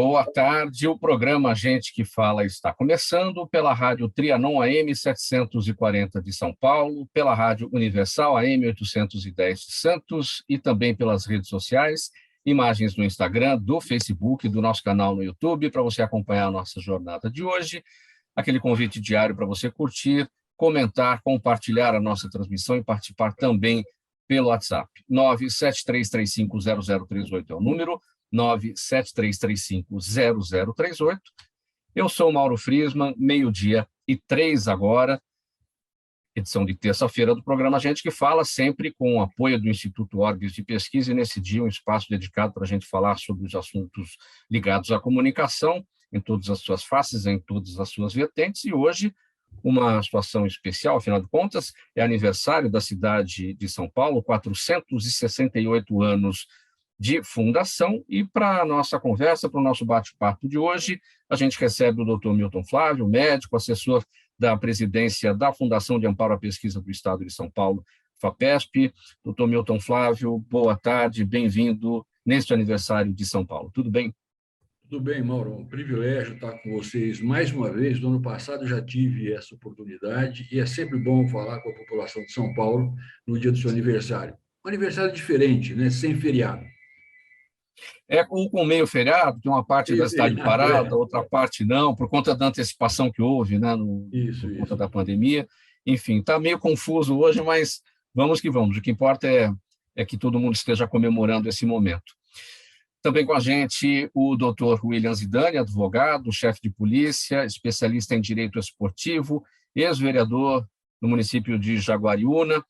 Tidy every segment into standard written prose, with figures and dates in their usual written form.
boa tarde. O programa Gente que Fala está começando pela Rádio Trianon AM 740 de São Paulo, pela Rádio Universal AM 810 de Santos e também pelas redes sociais, imagens no Instagram, do Facebook, do nosso canal no YouTube, para você acompanhar a nossa jornada de hoje. Aquele convite diário para você curtir, comentar, compartilhar a nossa transmissão e participar também pelo WhatsApp. 973350038 é o número, 973350038. Eu sou o Mauro Friesman, 12:03 agora, edição de terça-feira do programa Gente que Fala, sempre com o apoio do Instituto Orgis de Pesquisa, e nesse dia um espaço dedicado para a gente falar sobre os assuntos ligados à comunicação, em todas as suas faces, em todas as suas vertentes, e hoje uma situação especial, afinal de contas, é aniversário da cidade de São Paulo, 468 anos de fundação, e para a nossa conversa, para o nosso bate-papo de hoje, a gente recebe o Dr. Milton Flávio, médico, assessor da presidência da Fundação de Amparo à Pesquisa do Estado de São Paulo, FAPESP. Dr. Milton Flávio, boa tarde, bem-vindo neste aniversário de São Paulo. Tudo bem? Tudo bem, Mauro. Um privilégio estar com vocês mais uma vez. No ano passado já tive essa oportunidade e é sempre bom falar com a população de São Paulo no dia do seu aniversário. Um aniversário diferente, né? Sem feriado. É com meio feriado, tem uma parte da cidade parada, outra parte não, por conta da antecipação que houve, né, por conta da pandemia. Enfim, está meio confuso hoje, mas vamos que vamos. O que importa é que todo mundo esteja comemorando esse momento. Também com a gente o Dr. William Zidani, advogado, chefe de polícia, especialista em direito esportivo, ex-vereador no município de Jaguariúna,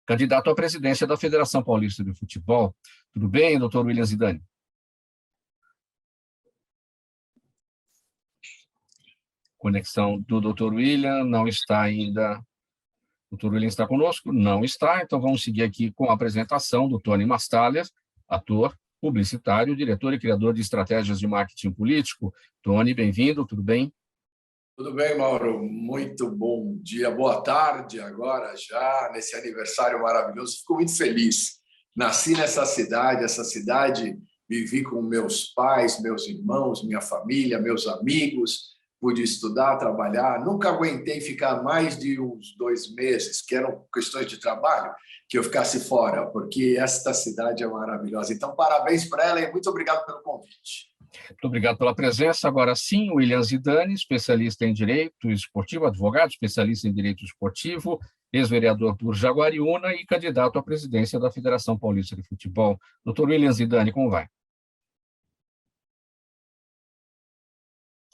candidato à presidência da Federação Paulista de Futebol. Tudo bem, Dr. William Zidani? Conexão do Dr. William não está ainda. O Dr. William está conosco? Não está, então vamos seguir aqui com a apresentação do Tony Mastaller, ator, publicitário, diretor e criador de estratégias de marketing político. Tony, bem-vindo, tudo bem? Tudo bem, Mauro? Muito bom dia, boa tarde agora já, nesse aniversário maravilhoso. Fico muito feliz. Nasci nessa cidade, vivi com meus pais, meus irmãos, minha família, meus amigos, pude estudar, trabalhar. Nunca aguentei ficar mais de uns 2 meses, que eram questões de trabalho, que eu ficasse fora, porque esta cidade é maravilhosa. Então, parabéns para ela e muito obrigado pelo convite. Muito obrigado pela presença. Agora sim, William Zidani, especialista em direito esportivo, advogado, especialista em direito esportivo, ex-vereador por Jaguariúna e candidato à presidência da Federação Paulista de Futebol. Dr. William Zidani, como vai?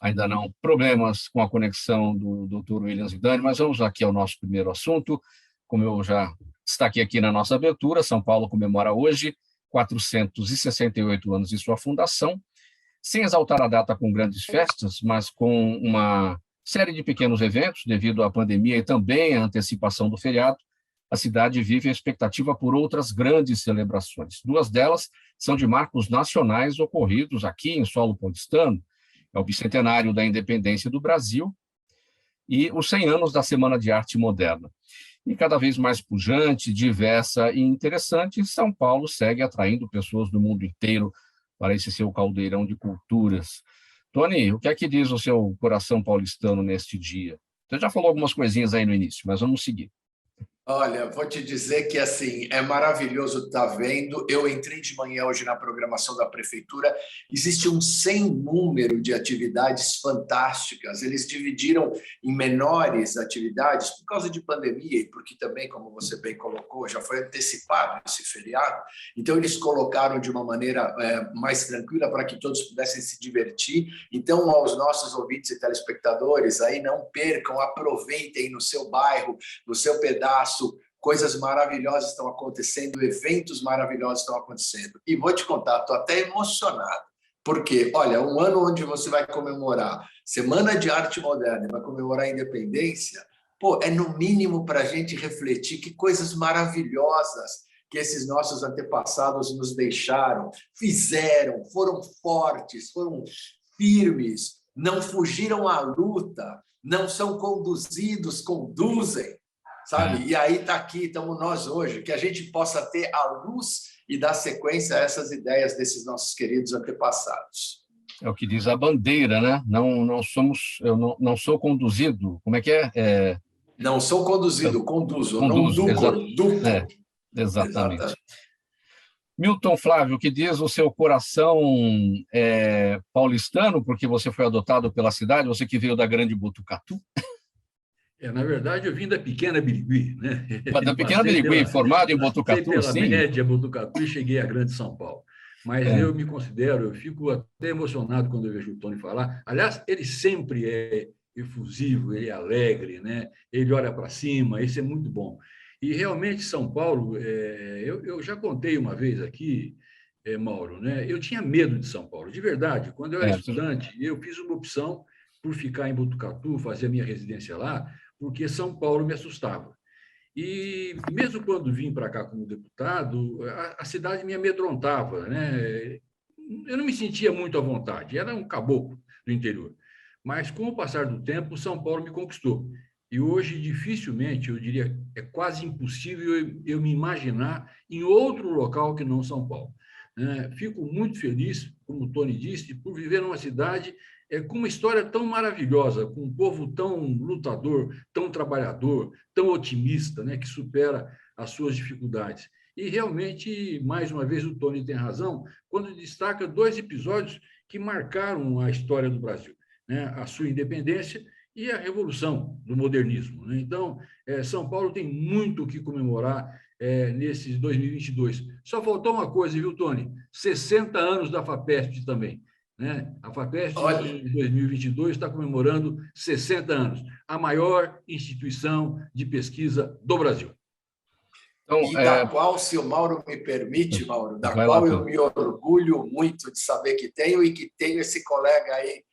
Ainda não, problemas com a conexão do Dr. William Zidani, mas vamos aqui ao nosso primeiro assunto. Como eu já destaquei aqui na nossa abertura, São Paulo comemora hoje 468 anos de sua fundação, sem exaltar a data com grandes festas, mas com uma série de pequenos eventos, devido à pandemia e também à antecipação do feriado. A cidade vive a expectativa por outras grandes celebrações. 2 delas são de marcos nacionais ocorridos aqui em solo paulistano. É o bicentenário da independência do Brasil e os 100 anos da Semana de Arte Moderna. E cada vez mais pujante, diversa e interessante, São Paulo segue atraindo pessoas do mundo inteiro para esse seu caldeirão de culturas. Tony, o que é que diz o seu coração paulistano neste dia? Você já falou algumas coisinhas aí no início, mas vamos seguir. Olha, vou te dizer que assim é maravilhoso estar vendo. Eu entrei de manhã hoje na programação da prefeitura. Existe um sem número de atividades fantásticas. Eles dividiram em menores atividades por causa de pandemia e porque também, como você bem colocou, já foi antecipado esse feriado. Então eles colocaram de uma maneira mais tranquila para que todos pudessem se divertir. Então, aos nossos ouvintes e telespectadores, aí não percam, aproveitem no seu bairro, no seu pedaço. Coisas maravilhosas estão acontecendo, eventos maravilhosos estão acontecendo. E vou te contar, estou até emocionado, porque, olha, um ano onde você vai comemorar Semana de Arte Moderna, vai comemorar a independência, pô, é no mínimo para a gente refletir que coisas maravilhosas que esses nossos antepassados nos deixaram, fizeram, foram fortes, foram firmes, não fugiram à luta, não são conduzidos, conduzem. Sabe? E aí está aqui, estamos nós hoje, que a gente possa ter a luz e dar sequência a essas ideias desses nossos queridos antepassados. É o que diz a bandeira, né? Eu não sou conduzido. Como é que é? Não sou conduzido, conduzo, não Conduzo, duco. exatamente. Exatamente. Milton Flávio, que diz o seu coração paulistano, porque você foi adotado pela cidade, você que veio da Grande Botucatu? Na verdade, eu vim da pequena Birigui, né? Da pequena Birigui, formado em Passei Botucatu, pela sim. média Botucatu e cheguei à Grande São Paulo. Mas eu me considero, eu fico até emocionado quando eu vejo o Tony falar. Aliás, ele sempre é efusivo, ele é alegre, né? Ele olha para cima, isso é muito bom. E realmente, São Paulo, eu já contei uma vez aqui, Mauro, né? Eu tinha medo de São Paulo, de verdade. Quando eu era estudante, eu fiz uma opção por ficar em Botucatu, fazer a minha residência lá, porque São Paulo me assustava. E mesmo quando vim para cá como deputado, a cidade me amedrontava, né? Eu não me sentia muito à vontade, era um caboclo do interior. Mas com o passar do tempo, São Paulo me conquistou. E hoje, dificilmente, eu diria, é quase impossível eu me imaginar em outro local que não São Paulo. Fico muito feliz, como o Tony disse, por viver numa cidade com uma história tão maravilhosa, com um povo tão lutador, tão trabalhador, tão otimista, né, que supera as suas dificuldades. E realmente, mais uma vez, o Tony tem razão quando destaca 2 episódios que marcaram a história do Brasil, né? A sua independência e a revolução do modernismo, né? Então, São Paulo tem muito o que comemorar nesses 2022. Só faltou uma coisa, viu, Tony? 60 anos da FAPESP também. Né? A FAPESP, em 2022, está comemorando 60 anos, a maior instituição de pesquisa do Brasil. Então, e da qual, se o Mauro me permite, Mauro, da qual eu me orgulho muito de saber que tenho e que tenho esse colega aí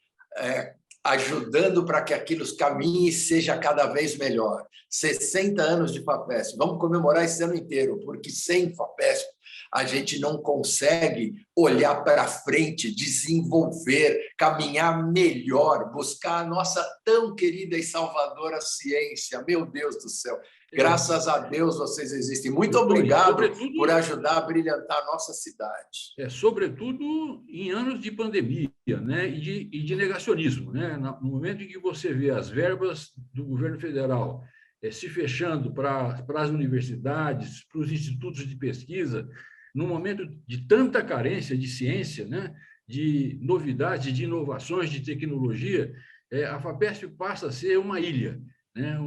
ajudando para que aquilo caminhe e seja cada vez melhor. 60 anos de FAPESP. Vamos comemorar esse ano inteiro, porque sem FAPESP a gente não consegue olhar para frente, desenvolver, caminhar melhor, buscar a nossa tão querida e salvadora ciência. Meu Deus do céu. Graças a Deus vocês existem. Muito obrigado por ajudar a brilhantar a nossa cidade. Sobretudo em anos de pandemia, né? e de negacionismo. Né? No momento em que você vê as verbas do governo federal se fechando para as universidades, para os institutos de pesquisa, num momento de tanta carência de ciência, né? De novidades, de inovações, de tecnologia, a FAPESP passa a ser uma ilha. Né?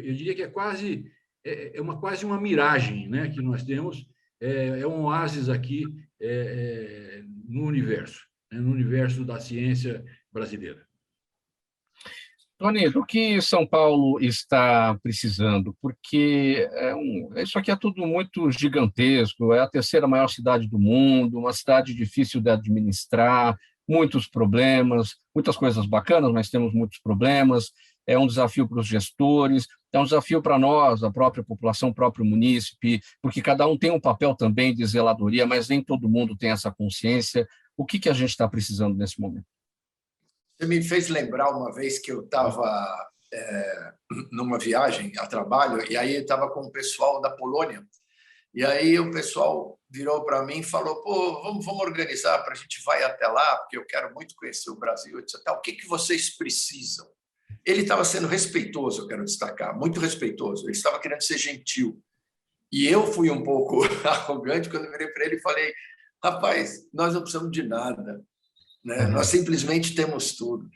Eu diria que é quase uma miragem, né? Que nós temos, um oásis aqui no universo, né? No universo da ciência brasileira. Tony, do que São Paulo está precisando? Porque isso aqui é tudo muito gigantesco, é a terceira maior cidade do mundo, uma cidade difícil de administrar, muitos problemas, muitas coisas bacanas, mas temos muitos problemas. É um desafio para os gestores, é um desafio para nós, a própria população, o próprio munícipe, porque cada um tem um papel também de zeladoria, mas nem todo mundo tem essa consciência. O que a gente está precisando nesse momento? Você me fez lembrar uma vez que eu estava numa viagem a trabalho, e aí eu estava com o pessoal da Polônia, e aí o pessoal virou para mim e falou: pô, vamos organizar para a gente vai até lá, porque eu quero muito conhecer o Brasil. Eu disse: tá, o que vocês precisam? Ele estava sendo respeitoso, eu quero destacar, muito respeitoso. Ele estava querendo ser gentil. E eu fui um pouco arrogante quando eu virei para ele e falei: rapaz, nós não precisamos de nada. Né? Nós simplesmente temos tudo.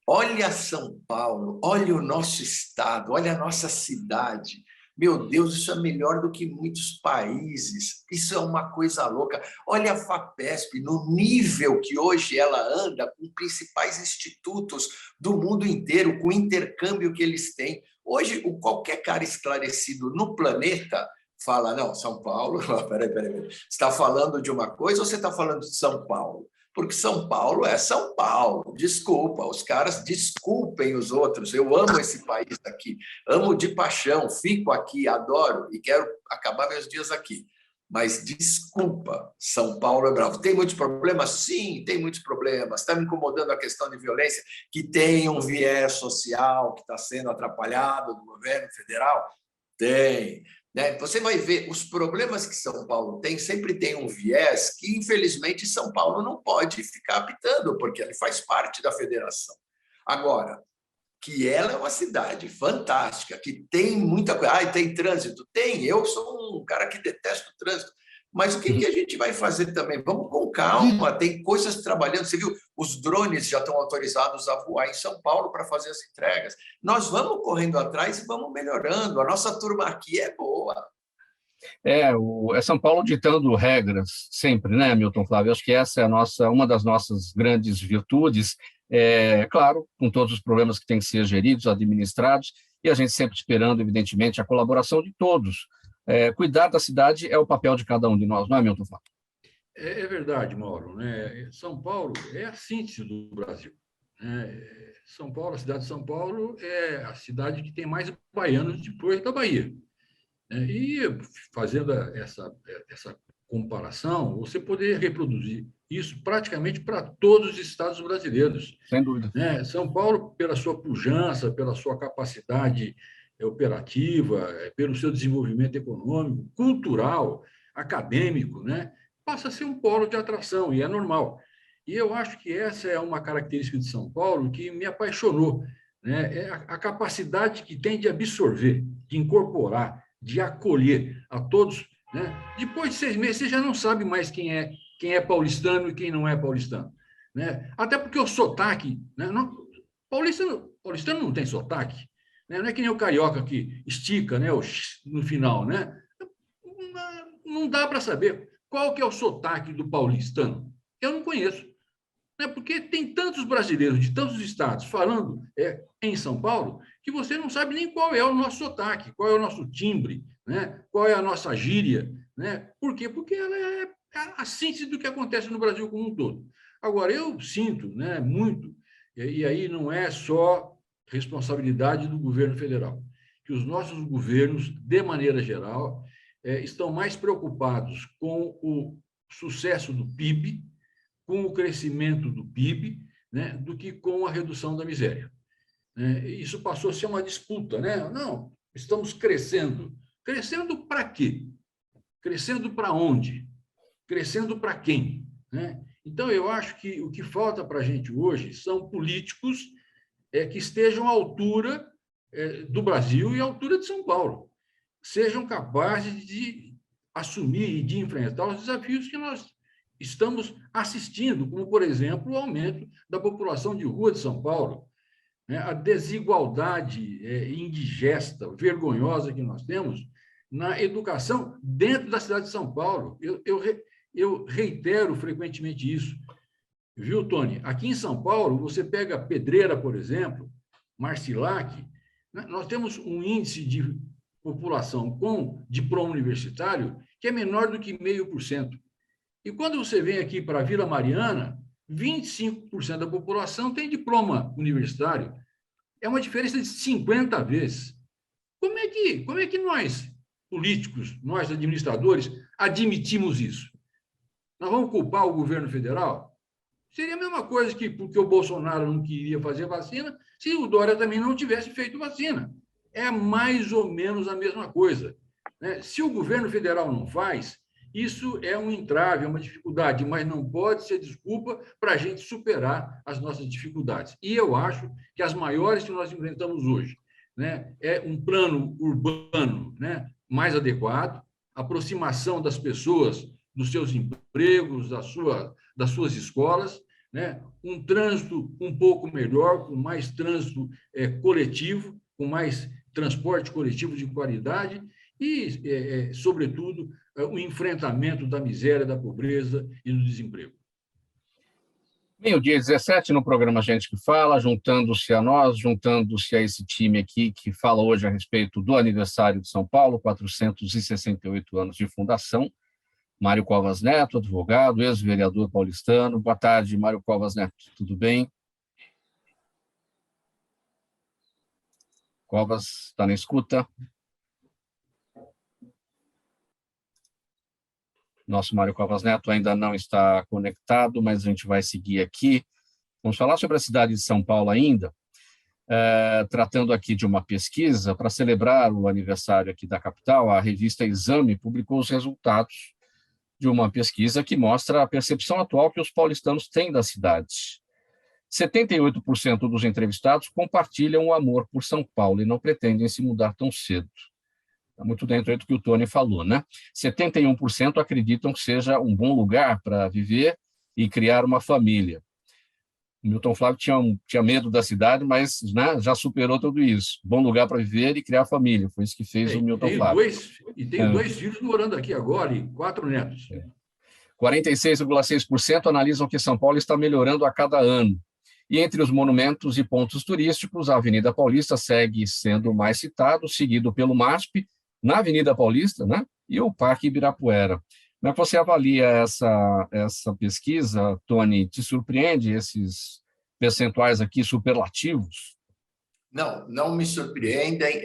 Olha São Paulo, olha o nosso estado, olha a nossa cidade. Meu Deus, isso é melhor do que muitos países. Isso é uma coisa louca. Olha a FAPESP, no nível que hoje ela anda, com principais institutos do mundo inteiro, com o intercâmbio que eles têm. Hoje, qualquer cara esclarecido no planeta fala: não, São Paulo, peraí. Você está falando de uma coisa ou você está falando de São Paulo? Porque São Paulo é São Paulo. Desculpa, os caras desculpem os outros. Eu amo esse país aqui, amo de paixão, fico aqui, adoro e quero acabar meus dias aqui. Mas desculpa, São Paulo é bravo. Tem muitos problemas? Sim, tem muitos problemas. Está me incomodando a questão de violência, que tem um viés social que está sendo atrapalhado do governo federal? Tem. né? Você vai ver os problemas que São Paulo tem, sempre tem um viés que, infelizmente, São Paulo não pode ficar apitando, porque ele faz parte da federação. Agora, que ela é uma cidade fantástica, que tem muita coisa. Ah, tem trânsito? Tem. Eu sou um cara que detesta o trânsito. Mas o que a gente vai fazer também? Vamos com calma, tem coisas trabalhando. Você viu, os drones já estão autorizados a voar em São Paulo para fazer as entregas. Nós vamos correndo atrás e vamos melhorando. A nossa turma aqui é boa. É São Paulo ditando regras sempre, né, Milton Flávio? Acho que essa é uma das nossas grandes virtudes, claro, com todos os problemas que têm que ser geridos, administrados, e a gente sempre esperando, evidentemente, a colaboração de todos. Cuidar da cidade é o papel de cada um de nós, não é, Milton Flávio? É verdade, Mauro, né? São Paulo é a síntese do Brasil, né? São Paulo, a cidade de São Paulo é a cidade que tem mais baianos depois da Bahia. E fazendo essa comparação, você poderia reproduzir isso praticamente para todos os estados brasileiros. Sem dúvida. São Paulo, pela sua pujança, pela sua capacidade operativa, pelo seu desenvolvimento econômico, cultural, acadêmico, né, passa a ser um polo de atração, e é normal. E eu acho que essa é uma característica de São Paulo que me apaixonou, né? É a capacidade que tem de absorver, de incorporar, de acolher a todos, né? Depois de 6 meses, você já não sabe mais quem é paulistano e quem não é paulistano, né? Até porque o sotaque, né? Paulistano não tem sotaque, né? Não é que nem o carioca que estica, né, no final, né? Não dá para saber qual que é o sotaque do paulistano. Eu não conheço, né? Porque tem tantos brasileiros de tantos estados falando em São Paulo que você não sabe nem qual é o nosso sotaque, qual é o nosso timbre, né? Qual é a nossa gíria, né? Por quê? Porque ela é a síntese do que acontece no Brasil como um todo. Agora, eu sinto, né, muito, e aí não é só responsabilidade do governo federal, que os nossos governos, de maneira geral, estão mais preocupados com o sucesso do PIB, com o crescimento do PIB, né, do que com a redução da miséria. Isso passou a ser uma disputa, né? Não, estamos crescendo. Crescendo para quê? Crescendo para onde? Crescendo para quem? Né? Então, eu acho que o que falta para a gente hoje são políticos que estejam à altura do Brasil e à altura de São Paulo. Sejam capazes de assumir e de enfrentar os desafios que nós estamos assistindo, como, por exemplo, o aumento da população de rua de São Paulo, né? A desigualdade indigesta, vergonhosa que nós temos na educação dentro da cidade de São Paulo. Eu reitero frequentemente isso. Viu, Tony? Aqui em São Paulo, você pega Pedreira, por exemplo, Marcilac, né? Nós temos um índice de população com diploma universitário que é menor do que 0,5%. E quando você vem aqui para a Vila Mariana, 25% da população tem diploma universitário. É uma diferença de 50 vezes. Como é que nós, políticos, nós administradores, admitimos isso? Nós vamos culpar o governo federal? Seria a mesma coisa que porque o Bolsonaro não queria fazer vacina, se o Dória também não tivesse feito vacina. É mais ou menos a mesma coisa, né? Se o governo federal não faz, isso é um entrave, é uma dificuldade, mas não pode ser desculpa para a gente superar as nossas dificuldades. E eu acho que as maiores que nós enfrentamos hoje, né, é um plano urbano, né, mais adequado, aproximação das pessoas dos seus empregos, das suas escolas, né, um trânsito um pouco melhor, com mais trânsito coletivo, com mais transporte coletivo de qualidade e, sobretudo, o enfrentamento da miséria, da pobreza e do desemprego. Meio-dia 17 no programa Gente que Fala, juntando-se a nós, juntando-se a esse time aqui que fala hoje a respeito do aniversário de São Paulo, 468 anos de fundação. Mário Covas Neto, advogado, ex-vereador paulistano. Boa tarde, Mário Covas Neto, tudo bem? Covas, está na escuta? Nosso Mário Covas Neto ainda não está conectado, mas a gente vai seguir aqui. Vamos falar sobre a cidade de São Paulo ainda. tratando aqui de uma pesquisa, para celebrar o aniversário aqui da capital, a revista Exame publicou os resultados de uma pesquisa que mostra a percepção atual que os paulistanos têm da cidade. 78% dos entrevistados compartilham o amor por São Paulo e não pretendem se mudar tão cedo. Está muito dentro do que o Tony falou, né? 71% acreditam que seja um bom lugar para viver e criar uma família. O Milton Flávio tinha medo da cidade, mas, né, já superou tudo isso. Bom lugar para viver e criar família. Foi isso que fez o Milton Flávio. Tenho 2 filhos morando aqui agora e 4 netos. 46,6% analisam que São Paulo está melhorando a cada ano. E entre os monumentos e pontos turísticos, a Avenida Paulista segue sendo o mais citado, seguido pelo MASP, na Avenida Paulista, né, e o Parque Ibirapuera. Como é que você avalia essa pesquisa, Tony? Te surpreende esses percentuais aqui superlativos? Não, não me surpreendem,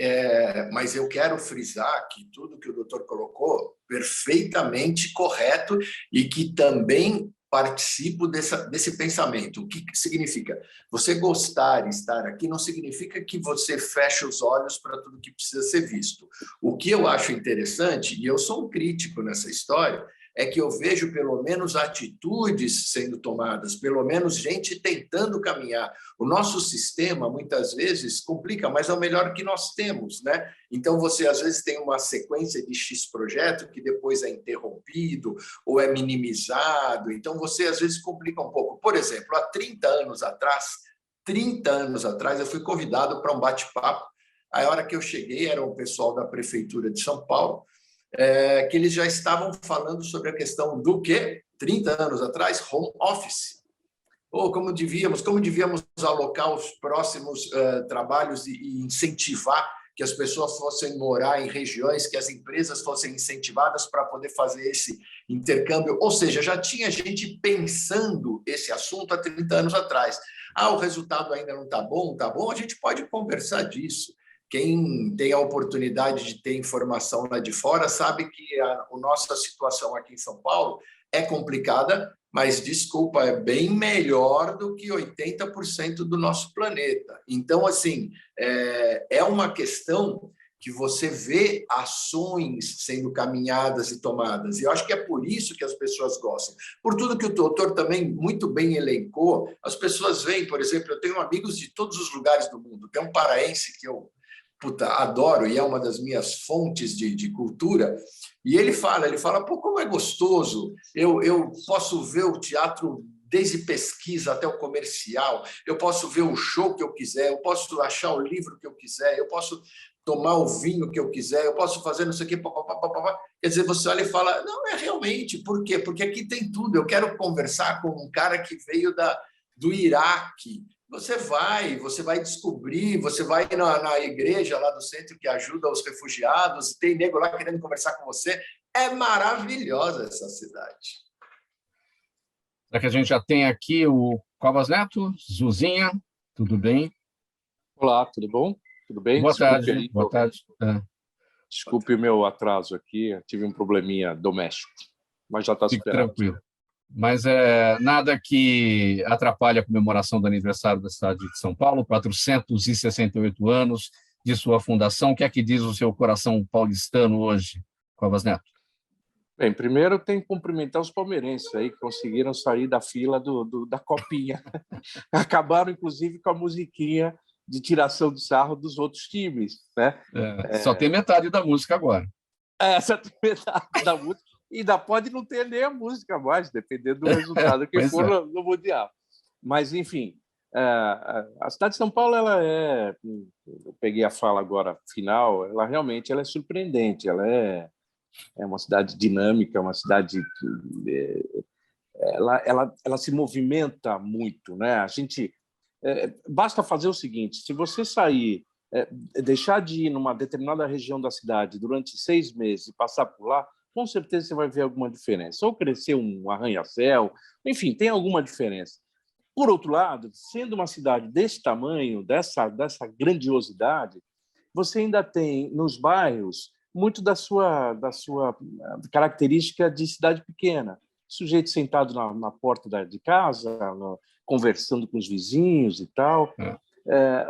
mas eu quero frisar que tudo que o doutor colocou, perfeitamente correto, e que também participo desse pensamento. O que significa? Você gostar e estar aqui não significa que você fecha os olhos para tudo que precisa ser visto. O que eu acho interessante, e eu sou um crítico nessa história, é que eu vejo pelo menos atitudes sendo tomadas, pelo menos gente tentando caminhar. O nosso sistema, muitas vezes, complica, mas é o melhor que nós temos, né? Então, você, às vezes, tem uma sequência de X projeto que depois é interrompido ou é minimizado. Então, você, às vezes, complica um pouco. Por exemplo, há 30 anos atrás, eu fui convidado para um bate-papo. A hora que eu cheguei, era o pessoal da Prefeitura de São Paulo, que eles já estavam falando sobre a questão do quê? 30 anos atrás, home office. Ou como devíamos alocar os próximos trabalhos e incentivar que as pessoas fossem morar em regiões, que as empresas fossem incentivadas para poder fazer esse intercâmbio. Ou seja, já tinha gente pensando esse assunto há 30 anos atrás. O resultado ainda não está bom, a gente pode conversar disso. Quem tem a oportunidade de ter informação lá de fora sabe que a nossa situação aqui em São Paulo é complicada, mas, desculpa, é bem melhor do que 80% do nosso planeta. Então, assim, é uma questão que você vê ações sendo caminhadas e tomadas. E eu acho que é por isso que as pessoas gostam. Por tudo que o doutor também muito bem elencou, as pessoas veem, por exemplo, eu tenho amigos de todos os lugares do mundo. Tem um paraense que eu adoro e é uma das minhas fontes de cultura, e ele fala, pô, como é gostoso, eu posso ver o teatro desde pesquisa até o comercial, eu posso ver o show que eu quiser, eu posso achar o livro que eu quiser, eu posso tomar o vinho que eu quiser, eu posso fazer não sei o quê, papapá. Quer dizer, você olha e fala, não, é realmente, por quê? Porque aqui tem tudo, eu quero conversar com um cara que veio do Iraque. Você vai descobrir, você vai na igreja lá do centro que ajuda os refugiados, tem nego lá querendo conversar com você. É maravilhosa essa cidade. Será que a gente já tem aqui o Covas Neto? Zuzinha, tudo bem? Olá, tudo bom? Tudo bem? Boa tarde. Boa tarde. Desculpe o meu atraso aqui, eu tive um probleminha doméstico, mas já está superado. Tranquilo. Mas nada que atrapalhe a comemoração do aniversário da cidade de São Paulo, 468 anos de sua fundação. O que é que diz o seu coração paulistano hoje, Covas Neto? Bem, primeiro tem que cumprimentar os palmeirenses aí que conseguiram sair da fila da copinha. Acabaram, inclusive, com a musiquinha de tiração de sarro dos outros times, né? Só tem metade da música agora. Só tem metade da música. E ainda pode não ter nem a música mais, dependendo do resultado que for no Mundial. Mas, enfim, a cidade de São Paulo, eu peguei a fala agora final, ela realmente é surpreendente, ela é uma cidade dinâmica, uma cidade que ela se movimenta muito, né? A gente basta fazer o seguinte: se você sair, deixar de ir numa determinada região da cidade durante 6 meses e passar por lá, com certeza você vai ver alguma diferença. Ou crescer um arranha-céu, enfim, tem alguma diferença. Por outro lado, sendo uma cidade desse tamanho, dessa grandiosidade, você ainda tem nos bairros muito da sua característica de cidade pequena. Sujeito sentado na porta de casa, conversando com os vizinhos e tal.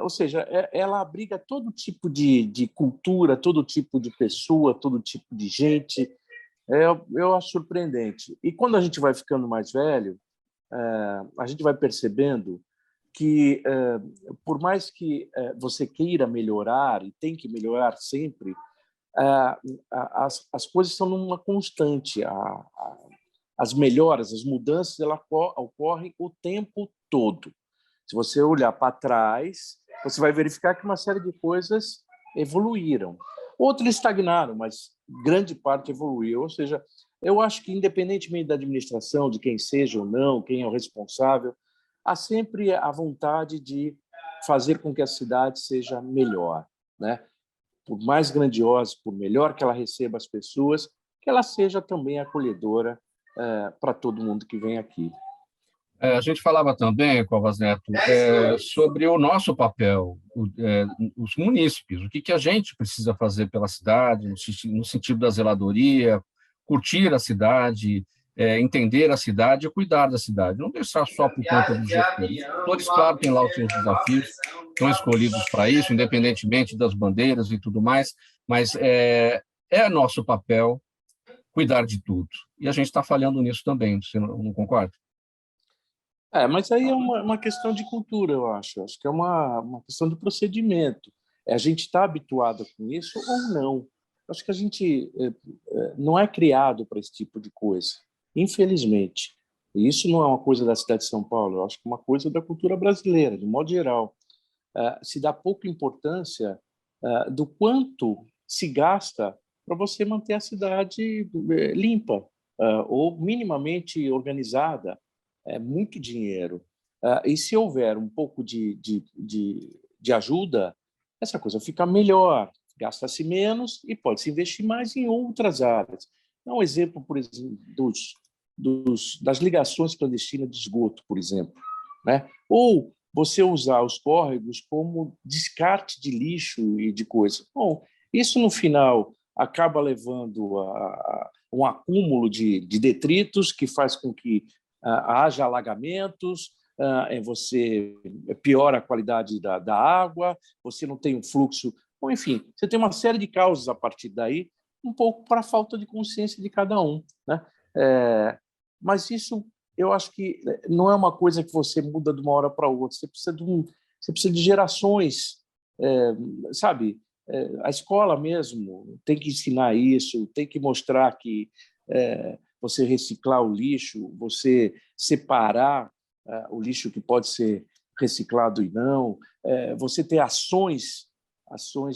Ou seja, ela abriga todo tipo de cultura, todo tipo de pessoa, todo tipo de gente. Eu acho surpreendente. E quando a gente vai ficando mais velho, a gente vai percebendo que, por mais que você queira melhorar, e tem que melhorar sempre, as coisas são numa constante. As melhoras, as mudanças, elas ocorrem o tempo todo. Se você olhar para trás, você vai verificar que uma série de coisas evoluíram. Outras estagnaram, mas grande parte evoluiu. Ou seja, eu acho que, independentemente da administração, de quem seja ou não, quem é o responsável, há sempre a vontade de fazer com que a cidade seja melhor, né? Por mais grandiosa, por melhor que ela receba as pessoas, que ela seja também acolhedora para todo mundo que vem aqui. A gente falava também, Covas Neto, sobre o nosso papel, os munícipes, o que a gente precisa fazer pela cidade, no sentido da zeladoria, curtir a cidade, entender a cidade e cuidar da cidade. Não deixar só por conta dos gestores. Os gestores, claro, têm lá os seus desafios, estão escolhidos para isso, independentemente das bandeiras e tudo mais, mas é nosso papel cuidar de tudo. E a gente está falhando nisso também, você não concorda? Mas aí é uma questão de cultura, eu acho. Acho que é uma questão de procedimento. A gente está habituado com isso ou não? Acho que a gente não é criado para esse tipo de coisa, infelizmente. E isso não é uma coisa da cidade de São Paulo, eu acho que é uma coisa da cultura brasileira, de modo geral. Se dá pouca importância do quanto se gasta para você manter a cidade limpa ou minimamente organizada. É muito dinheiro. E se houver um pouco de ajuda, essa coisa fica melhor, gasta-se menos e pode-se investir mais em outras áreas. Dá um exemplo, por exemplo, das ligações clandestinas de esgoto, por exemplo, né? Ou você usar os córregos como descarte de lixo e de coisa. Bom, isso, no final, acaba levando a um acúmulo de detritos que faz com que haja alagamentos, você piora a qualidade da água, você não tem um fluxo. Bom, enfim, você tem uma série de causas a partir daí, um pouco para a falta de consciência de cada um, né? Mas isso, eu acho que não é uma coisa que você muda de uma hora para outra. Você precisa de gerações, sabe? A escola mesmo tem que ensinar isso, tem que mostrar que você reciclar o lixo, você separar o lixo que pode ser reciclado e não, você ter ações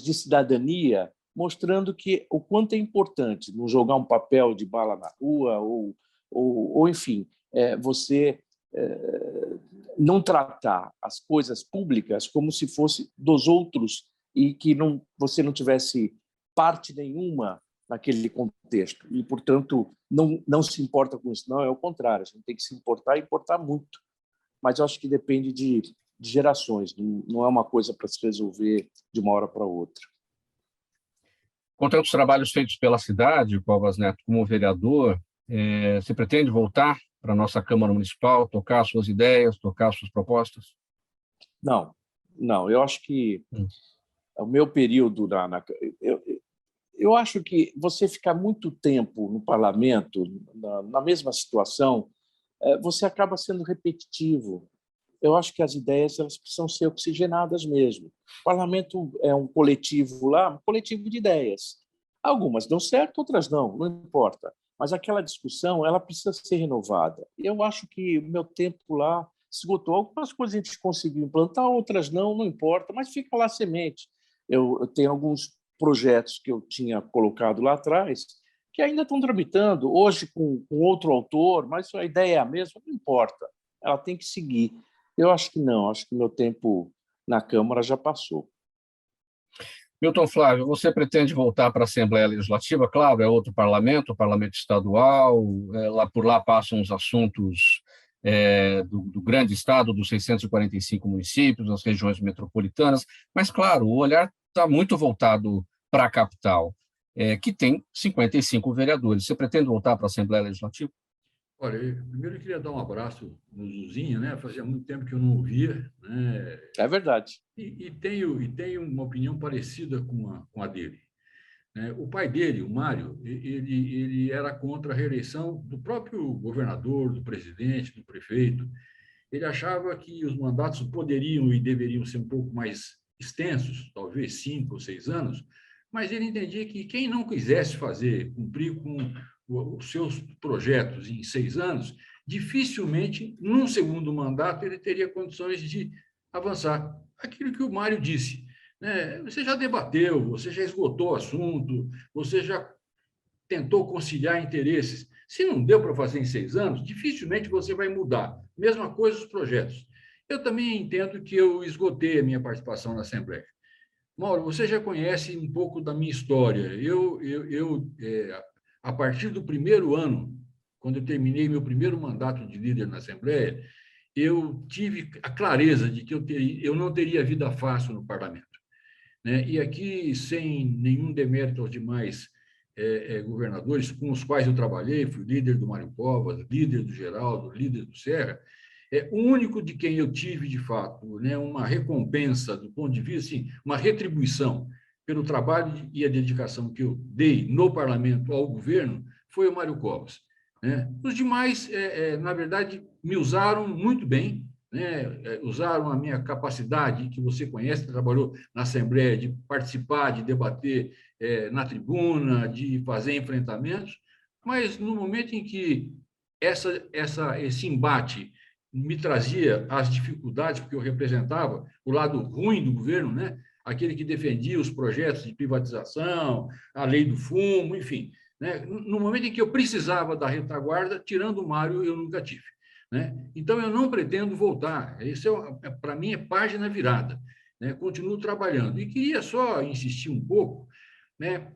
de cidadania mostrando que o quanto é importante não jogar um papel de bala na rua ou enfim, você não tratar as coisas públicas como se fosse dos outros e que você não tivesse parte nenhuma naquele contexto. E, portanto, não se importa com isso. Não, é o contrário. A gente tem que se importar e importar muito. Mas eu acho que depende de gerações. Não é uma coisa para se resolver de uma hora para outra. Com tantos trabalhos feitos pela cidade, Covas Neto, como vereador, você pretende voltar para a nossa Câmara Municipal, tocar suas ideias, tocar suas propostas? Não. Eu acho que o meu período eu acho que você ficar muito tempo no parlamento, na mesma situação, você acaba sendo repetitivo. Eu acho que as ideias elas precisam ser oxigenadas mesmo. O parlamento é um coletivo lá, um coletivo de ideias. Algumas dão certo, outras não importa. Mas aquela discussão ela precisa ser renovada. Eu acho que o meu tempo lá esgotou. Algumas coisas a gente conseguiu implantar, outras não importa, mas fica lá a semente. Eu tenho alguns projetos que eu tinha colocado lá atrás que ainda estão tramitando, hoje com outro autor, mas a ideia é a mesma, não importa, ela tem que seguir. Eu acho que não, acho que meu tempo na Câmara já passou. Milton Flávio, você pretende voltar para a Assembleia Legislativa? Claro, é outro parlamento, o parlamento estadual, por lá passam os assuntos do grande estado, dos 645 municípios, das regiões metropolitanas, mas, claro, o olhar está muito voltado para a capital, que tem 55 vereadores. Você pretende voltar para a Assembleia Legislativa? Olha, primeiro eu queria dar um abraço no Zuzinho, né? Fazia muito tempo que eu não ouvia, né? É verdade. E tenho uma opinião parecida com a dele, né? O pai dele, o Mário, ele era contra a reeleição do próprio governador, do presidente, do prefeito. Ele achava que os mandatos poderiam e deveriam ser um pouco mais extensos, talvez 5 ou 6 anos, mas ele entendia que quem não quisesse cumprir com os seus projetos em 6 anos, dificilmente, num segundo mandato, ele teria condições de avançar. Aquilo que o Mário disse, né? Você já debateu, você já esgotou o assunto, você já tentou conciliar interesses. Se não deu para fazer em 6 anos, dificilmente você vai mudar. Mesma coisa os projetos. Eu também entendo que eu esgotei a minha participação na Assembleia. Mauro, você já conhece um pouco da minha história. A partir do primeiro ano, quando eu terminei meu primeiro mandato de líder na Assembleia, eu tive a clareza de que eu não teria vida fácil no parlamento, né? E aqui, sem nenhum demérito aos demais governadores com os quais eu trabalhei, fui líder do Mário Covas, líder do Geraldo, líder do Serra, o único de quem eu tive, de fato, né, uma recompensa do ponto de vista, assim, uma retribuição pelo trabalho e a dedicação que eu dei no parlamento ao governo, foi o Mário Covas, né? Os demais, na verdade, me usaram muito bem, né? Usaram a minha capacidade, que você conhece, trabalhou na Assembleia, de participar, de debater na tribuna, de fazer enfrentamentos, mas no momento em que esse embate me trazia as dificuldades, porque eu representava o lado ruim do governo, né? Aquele que defendia os projetos de privatização, a lei do fumo, enfim, né? No momento em que eu precisava da retaguarda, tirando o Mário, eu nunca tive, né? Então, eu não pretendo voltar. Isso, para mim, é página virada, né? Continuo trabalhando. E queria só insistir um pouco, né,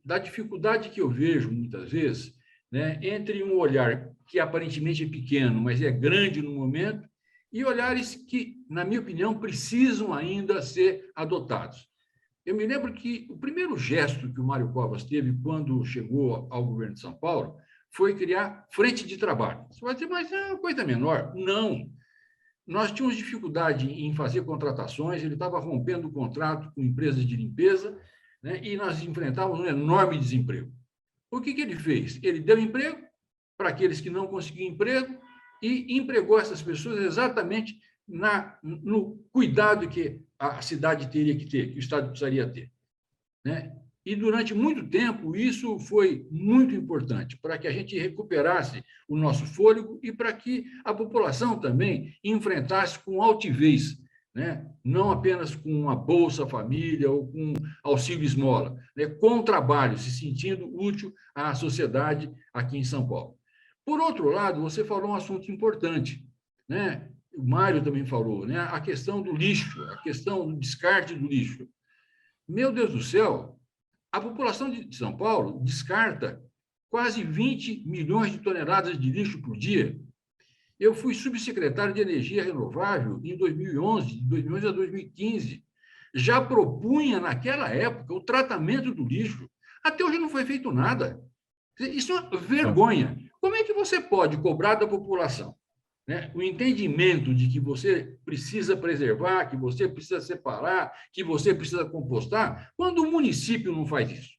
da dificuldade que eu vejo, muitas vezes, né, entre um olhar que aparentemente é pequeno, mas é grande no momento, e olhares que, na minha opinião, precisam ainda ser adotados. Eu me lembro que o primeiro gesto que o Mário Covas teve quando chegou ao governo de São Paulo foi criar frente de trabalho. Você vai dizer, mas é uma coisa menor. Não. Nós tínhamos dificuldade em fazer contratações, ele estava rompendo o contrato com empresas de limpeza, né, e nós enfrentávamos um enorme desemprego. O que ele fez? Ele deu emprego para aqueles que não conseguiam emprego e empregou essas pessoas exatamente no cuidado que a cidade teria que ter, que o Estado precisaria ter, né? E, durante muito tempo, isso foi muito importante para que a gente recuperasse o nosso fôlego e para que a população também enfrentasse com altivez, né? Não apenas com uma Bolsa Família ou com auxílio esmola, né? Com trabalho, se sentindo útil à sociedade aqui em São Paulo. Por outro lado, você falou um assunto importante, né? O Mário também falou, né? A questão do lixo, a questão do descarte do lixo. Meu Deus do céu, a população de São Paulo descarta quase 20 milhões de toneladas de lixo por dia. Eu fui subsecretário de Energia Renovável em 2011, de 2011 a 2015. Já propunha, naquela época, o tratamento do lixo. Até hoje não foi feito nada. Isso é uma vergonha. Como é que você pode cobrar da população, né, o entendimento de que você precisa preservar, que você precisa separar, que você precisa compostar, quando o município não faz isso?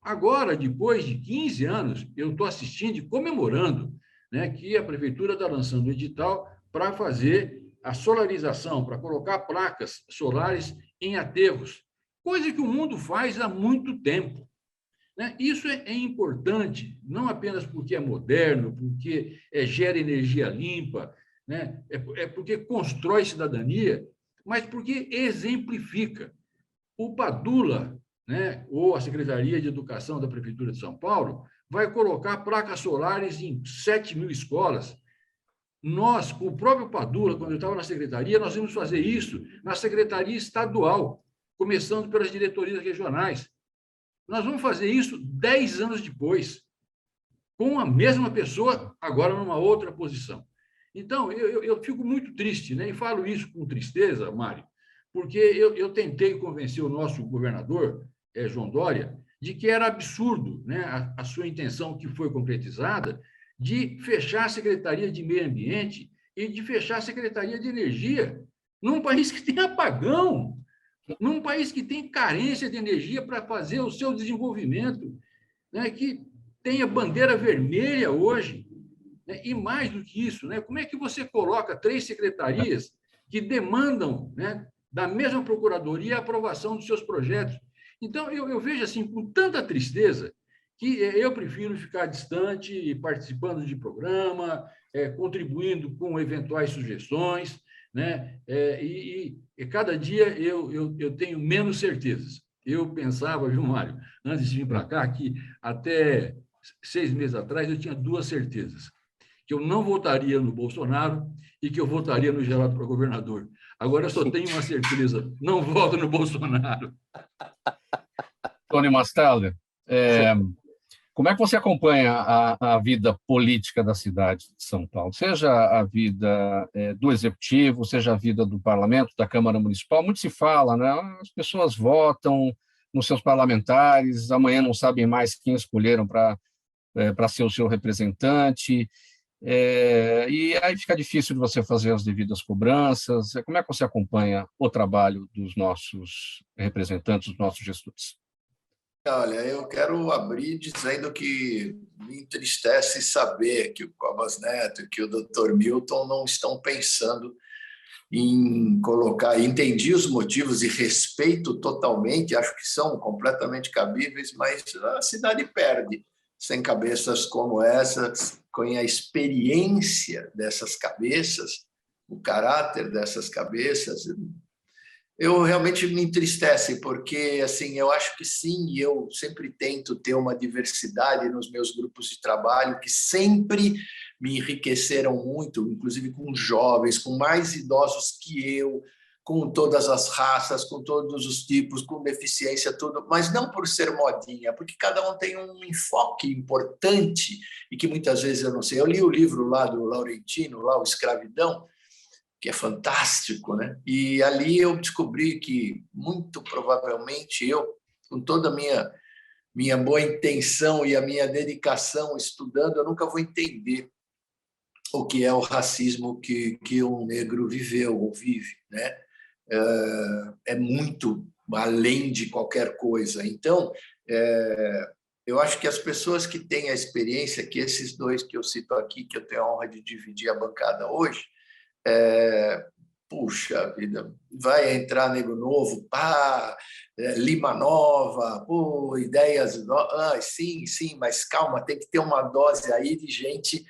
Agora, depois de 15 anos, eu estou assistindo e comemorando, né, que a prefeitura está lançando um edital para fazer a solarização, para colocar placas solares em aterros, coisa que o mundo faz há muito tempo, né? Isso é importante, não apenas porque é moderno, porque gera energia limpa, né? Porque constrói cidadania, mas porque exemplifica. O Padula, né, ou a Secretaria de Educação da Prefeitura de São Paulo, vai colocar placas solares em 7.000 escolas. Nós, com o próprio Padula, quando eu estava na secretaria, nós íamos fazer isso na secretaria estadual, começando pelas diretorias regionais. Nós vamos fazer isso 10 anos depois, com a mesma pessoa, agora numa outra posição. Então, eu fico muito triste, né? E falo isso com tristeza, Mário, porque eu tentei convencer o nosso governador, João Dória, de que era absurdo, né, a sua intenção, que foi concretizada, de fechar a Secretaria de Meio Ambiente e de fechar a Secretaria de Energia, num país que tem apagão, num país que tem carência de energia para fazer o seu desenvolvimento, né, que tem a bandeira vermelha hoje, né, e mais do que isso, né, como é que você coloca 3 secretarias que demandam, né, da mesma procuradoria a aprovação dos seus projetos? Então, eu vejo assim, com tanta tristeza, que eu prefiro ficar distante, participando de programa, contribuindo com eventuais sugestões, né? E cada dia eu tenho menos certezas. Eu pensava, viu, Mário, antes de vir para cá, que até 6 meses atrás eu tinha 2 certezas: que eu não votaria no Bolsonaro e que eu votaria no Geraldo para governador. Agora eu só tenho uma certeza: não voto no Bolsonaro. Tony Mastaldi, como é que você acompanha a vida política da cidade de São Paulo? Seja a vida do Executivo, seja a vida do Parlamento, da Câmara Municipal. Muito se fala, né? As pessoas votam nos seus parlamentares, amanhã não sabem mais quem escolheram para ser o seu representante, e aí fica difícil de você fazer as devidas cobranças. Como é que você acompanha o trabalho dos nossos representantes, dos nossos gestores? Olha, eu quero abrir dizendo que me entristece saber que o Covas Neto e que o Dr. Milton não estão pensando em colocar. Entendi os motivos e respeito totalmente, acho que são completamente cabíveis, mas a cidade perde sem cabeças como essas, com a experiência dessas cabeças, o caráter dessas cabeças. Eu realmente me entristece, porque assim, eu acho que sim, eu sempre tento ter uma diversidade nos meus grupos de trabalho, que sempre me enriqueceram muito, inclusive com jovens, com mais idosos que eu, com todas as raças, com todos os tipos, com deficiência, tudo, mas não por ser modinha, porque cada um tem um enfoque importante e que muitas vezes eu não sei. Eu li o livro lá do Laurentino, lá, o Escravidão, que é fantástico, né? E ali eu descobri que, muito provavelmente, eu, com toda a minha boa intenção e a minha dedicação estudando, eu nunca vou entender o que é o racismo que um negro viveu ou vive, né? É muito além de qualquer coisa. Então, eu acho que as pessoas que têm a experiência, que esses 2 que eu cito aqui, que eu tenho a honra de dividir a bancada hoje, puxa vida, vai entrar nego novo, Lima Nova, ideias, sim, mas calma, tem que ter uma dose aí de gente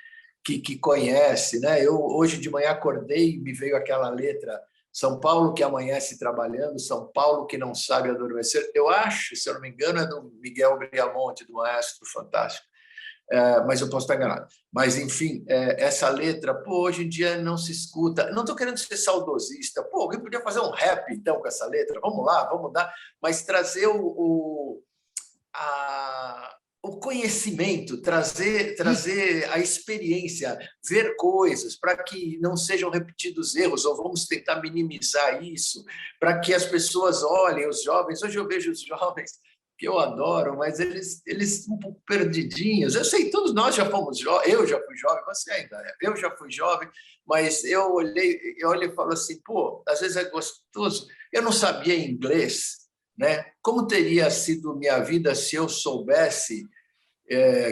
que conhece, né? Eu hoje de manhã acordei e me veio aquela letra: São Paulo que amanhece trabalhando, São Paulo que não sabe adormecer. Eu acho, se eu não me engano, é do Miguel Briamonte, do maestro fantástico. Mas eu posso estar enganado. Mas, enfim, essa letra, hoje em dia não se escuta. Não estou querendo ser saudosista. Alguém podia fazer um rap, então, com essa letra. Vamos lá, vamos dar. Mas trazer o conhecimento, trazer a experiência, ver coisas, para que não sejam repetidos erros, ou vamos tentar minimizar isso, para que as pessoas olhem, os jovens. Hoje eu vejo os jovens, que eu adoro, mas eles um pouco perdidinhos. Eu sei, todos nós já fomos jovens, eu já fui jovem, você ainda é. Eu já fui jovem, mas eu olhei e falo assim, às vezes é gostoso. Eu não sabia inglês, né? Como teria sido minha vida se eu soubesse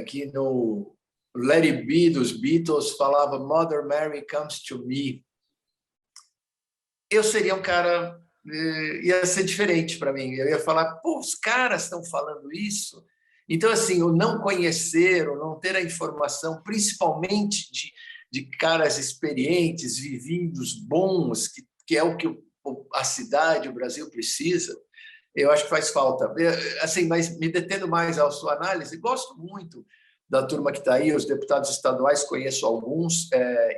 que no Let It Be dos Beatles falava Mother Mary comes to me? Eu seria um cara... ia ser diferente para mim. Eu ia falar, os caras estão falando isso. Então, assim, o não conhecer, o não ter a informação, principalmente de caras experientes, vividos, bons, que é o que a cidade, o Brasil precisa, eu acho que faz falta. Assim, mas me detendo mais à sua análise, gosto muito da turma que está aí, os deputados estaduais, conheço alguns,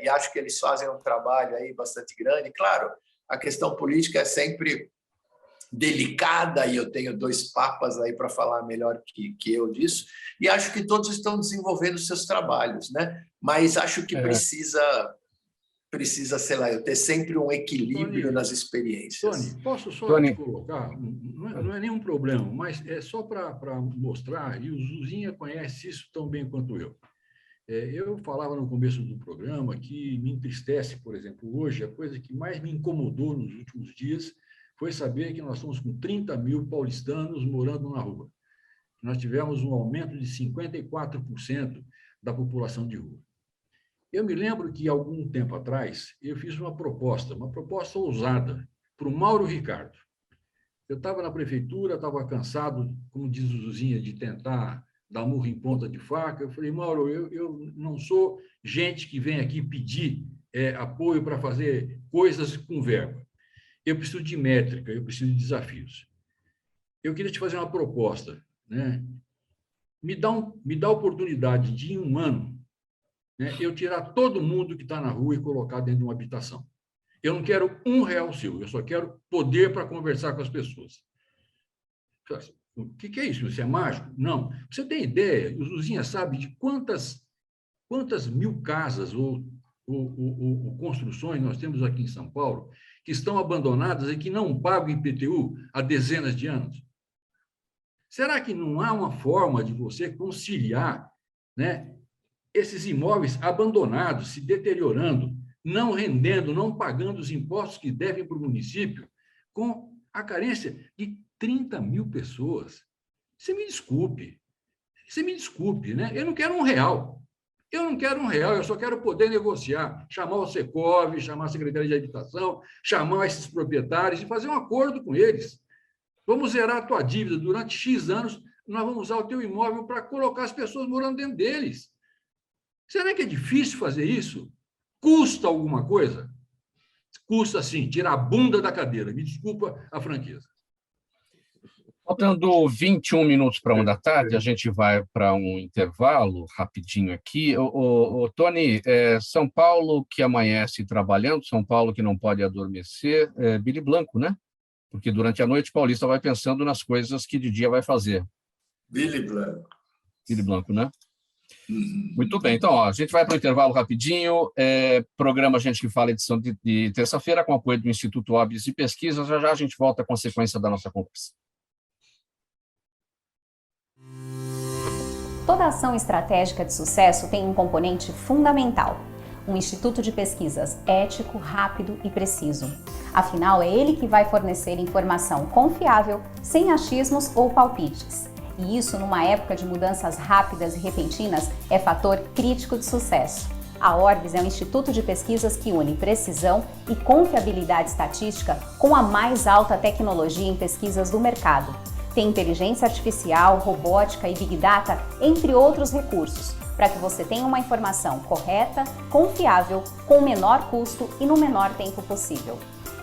e acho que eles fazem um trabalho aí bastante grande. Claro, a questão política é sempre delicada, e eu tenho 2 papas aí para falar melhor que eu disso, e acho que todos estão desenvolvendo seus trabalhos, né? Mas acho que precisa, sei lá, eu ter sempre um equilíbrio, Tony, nas experiências. Tony, posso só te colocar? Não é nenhum problema, mas é só para mostrar, e o Zuzinha conhece isso tão bem quanto eu. Eu falava no começo do programa que me entristece, por exemplo, hoje, a coisa que mais me incomodou nos últimos dias foi saber que nós estamos com 30 mil paulistanos morando na rua. Nós tivemos um aumento de 54% da população de rua. Eu me lembro que, algum tempo atrás, eu fiz uma proposta ousada, para o Mauro Ricardo. Eu estava na prefeitura, estava cansado, como diz o Zuzinha, de tentar dar murro em ponta de faca. Eu falei, Mauro, eu não sou gente que vem aqui pedir apoio para fazer coisas com verba. Eu preciso de métrica, eu preciso de desafios. Eu queria te fazer uma proposta, né? Me dá a oportunidade de, em um ano, né, eu tirar todo mundo que está na rua e colocar dentro de uma habitação. Eu não quero R$1 seu, eu só quero poder para conversar com as pessoas. O que é isso? Isso é mágico? Não. Você tem ideia, o Zuzinha sabe de quantas mil casas ou construções nós temos aqui em São Paulo que estão abandonadas e que não pagam IPTU há dezenas de anos? Será que não há uma forma de você conciliar, né, esses imóveis abandonados, se deteriorando, não rendendo, não pagando os impostos que devem para o município, com a carência de 30 mil pessoas? Você me desculpe, né? Eu não quero R$1. Eu não quero R$1, eu só quero poder negociar, chamar o Secov, chamar a Secretaria de Habitação, chamar esses proprietários e fazer um acordo com eles. Vamos zerar a tua dívida durante X anos, nós vamos usar o teu imóvel para colocar as pessoas morando dentro deles. Será que é difícil fazer isso? Custa alguma coisa? Custa, sim, tirar a bunda da cadeira. Me desculpa a franqueza. Faltando 21 minutos para 1 da tarde, a gente vai para um intervalo rapidinho aqui. Tony, São Paulo que amanhece trabalhando, São Paulo que não pode adormecer, Billy Blanco, né? Porque durante a noite o paulista vai pensando nas coisas que de dia vai fazer. Billy Blanco. Billy Blanco, né? Muito bem, então a gente vai para o intervalo rapidinho. Programa Gente que Fala, edição de terça-feira, com apoio do Instituto Orbis de Pesquisa. Já já a gente volta com a sequência da nossa conversa. Toda ação estratégica de sucesso tem um componente fundamental: um instituto de pesquisas ético, rápido e preciso. Afinal, é ele que vai fornecer informação confiável, sem achismos ou palpites. E isso, numa época de mudanças rápidas e repentinas, é fator crítico de sucesso. A Orbis é um instituto de pesquisas que une precisão e confiabilidade estatística com a mais alta tecnologia em pesquisas do mercado. Tem inteligência artificial, robótica e Big Data, entre outros recursos, para que você tenha uma informação correta, confiável, com o menor custo e no menor tempo possível.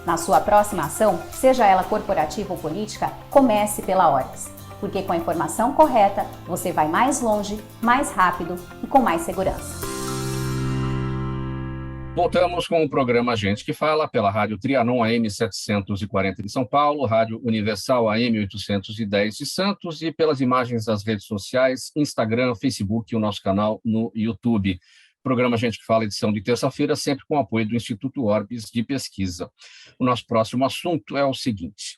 Na sua próxima ação, seja ela corporativa ou política, comece pela Orbis, porque com a informação correta, você vai mais longe, mais rápido e com mais segurança. Voltamos com o programa Gente que Fala, pela Rádio Trianon AM 740 de São Paulo, Rádio Universal AM 810 de Santos e pelas imagens das redes sociais, Instagram, Facebook e o nosso canal no YouTube. Programa Gente que Fala, edição de terça-feira, sempre com apoio do Instituto Orbis de Pesquisa. O nosso próximo assunto é o seguinte: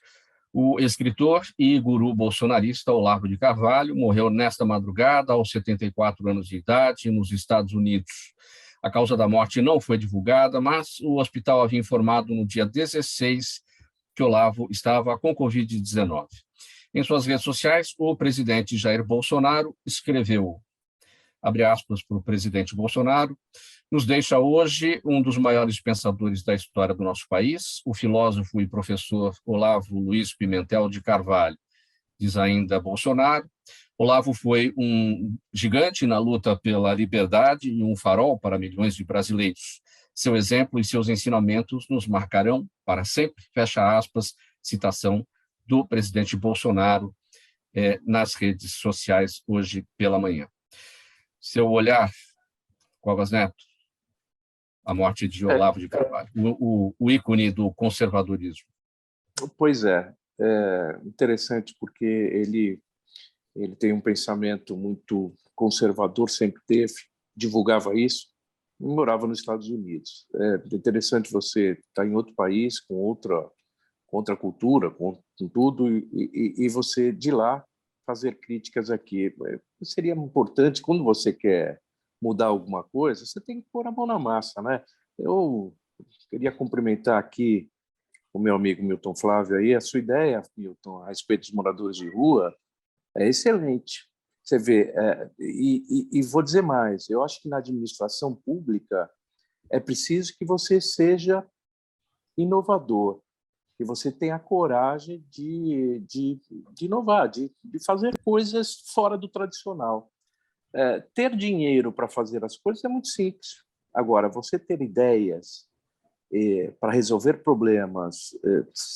o escritor e guru bolsonarista Olavo de Carvalho morreu nesta madrugada, aos 74 anos de idade, nos Estados Unidos. A causa da morte não foi divulgada, mas o hospital havia informado no dia 16 que Olavo estava com Covid-19. Em suas redes sociais, o presidente Jair Bolsonaro escreveu, abre aspas para o presidente Bolsonaro: nos deixa hoje um dos maiores pensadores da história do nosso país, o filósofo e professor Olavo Luiz Pimentel de Carvalho. Diz ainda Bolsonaro: Olavo foi um gigante na luta pela liberdade e um farol para milhões de brasileiros. Seu exemplo e seus ensinamentos nos marcarão para sempre, fecha aspas, citação do presidente Bolsonaro nas redes sociais hoje pela manhã. Seu olhar, Covas Neto, a morte de Olavo de Carvalho, o ícone do conservadorismo. Pois é interessante porque ele tem um pensamento muito conservador, sempre teve, divulgava isso, e morava nos Estados Unidos. É interessante você estar em outro país, com outra cultura, com tudo, e você, de lá, fazer críticas aqui. Seria importante, quando você quer mudar alguma coisa, você tem que pôr a mão na massa, né? Eu queria cumprimentar aqui o meu amigo Milton Flávio aí. A sua ideia, Milton, a respeito dos moradores de rua é excelente. Você vê, e vou dizer mais, eu acho que na administração pública é preciso que você seja inovador, que você tenha a coragem de inovar, de fazer coisas fora do tradicional. Ter dinheiro para fazer as coisas é muito simples. Agora, você ter ideias para resolver problemas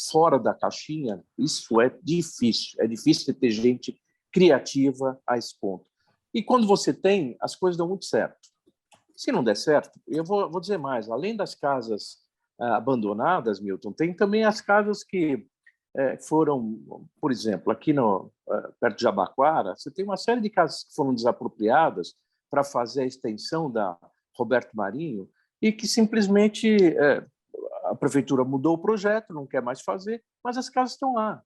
fora da caixinha, isso é difícil. É difícil ter gente criativa a esse ponto. E quando você tem, as coisas dão muito certo. Se não der certo, eu vou dizer mais, além das casas abandonadas, Milton, tem também as casas que foram, por exemplo, aqui perto de Jabaquara, você tem uma série de casas que foram desapropriadas para fazer a extensão da Roberto Marinho e que simplesmente a prefeitura mudou o projeto, não quer mais fazer, mas as casas estão lá.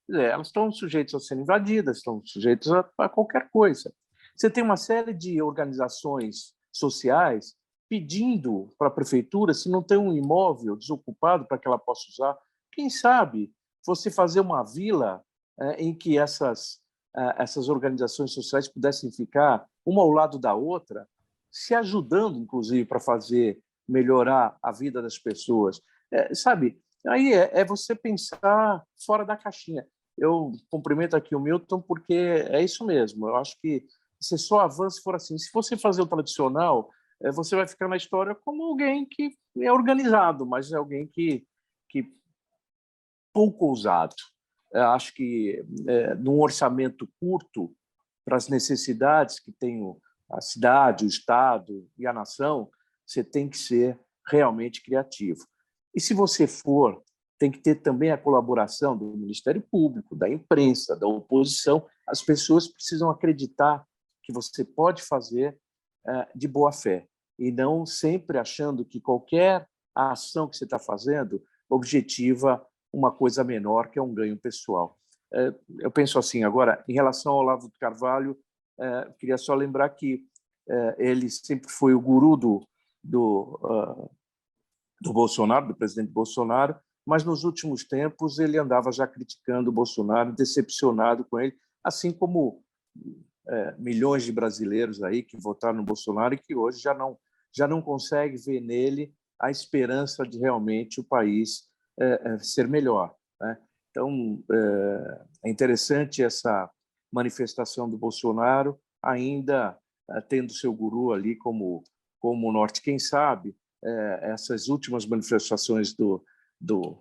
Elas estão sujeitas a serem invadidas, estão sujeitas a qualquer coisa. Você tem uma série de organizações sociais pedindo para a prefeitura, se não tem um imóvel desocupado para que ela possa usar, quem sabe você fazer uma vila em que essas organizações sociais pudessem ficar uma ao lado da outra, se ajudando, inclusive, para melhorar a vida das pessoas. Sabe, aí é você pensar fora da caixinha. Eu cumprimento aqui o Milton porque é isso mesmo. Eu acho que você só avança se for assim. Se você fazer o tradicional, você vai ficar na história como alguém que é organizado, mas é alguém que pouco ousado. Eu acho que num orçamento curto para as necessidades que tem a cidade, o Estado e a nação, você tem que ser realmente criativo. E se você for, tem que ter também a colaboração do Ministério Público, da imprensa, da oposição. As pessoas precisam acreditar que você pode fazer de boa fé e não sempre achando que qualquer ação que você está fazendo objetiva uma coisa menor, que é um ganho pessoal. Eu penso assim, agora, em relação ao Olavo de Carvalho, queria só lembrar que ele sempre foi o guru do Bolsonaro, do presidente Bolsonaro, mas nos últimos tempos ele andava já criticando o Bolsonaro, decepcionado com ele, assim como milhões de brasileiros aí que votaram no Bolsonaro e que hoje já não consegue ver nele a esperança de realmente o país ser melhor, né? Então, é interessante essa manifestação do Bolsonaro, ainda tendo seu guru ali como norte. Quem sabe essas últimas manifestações do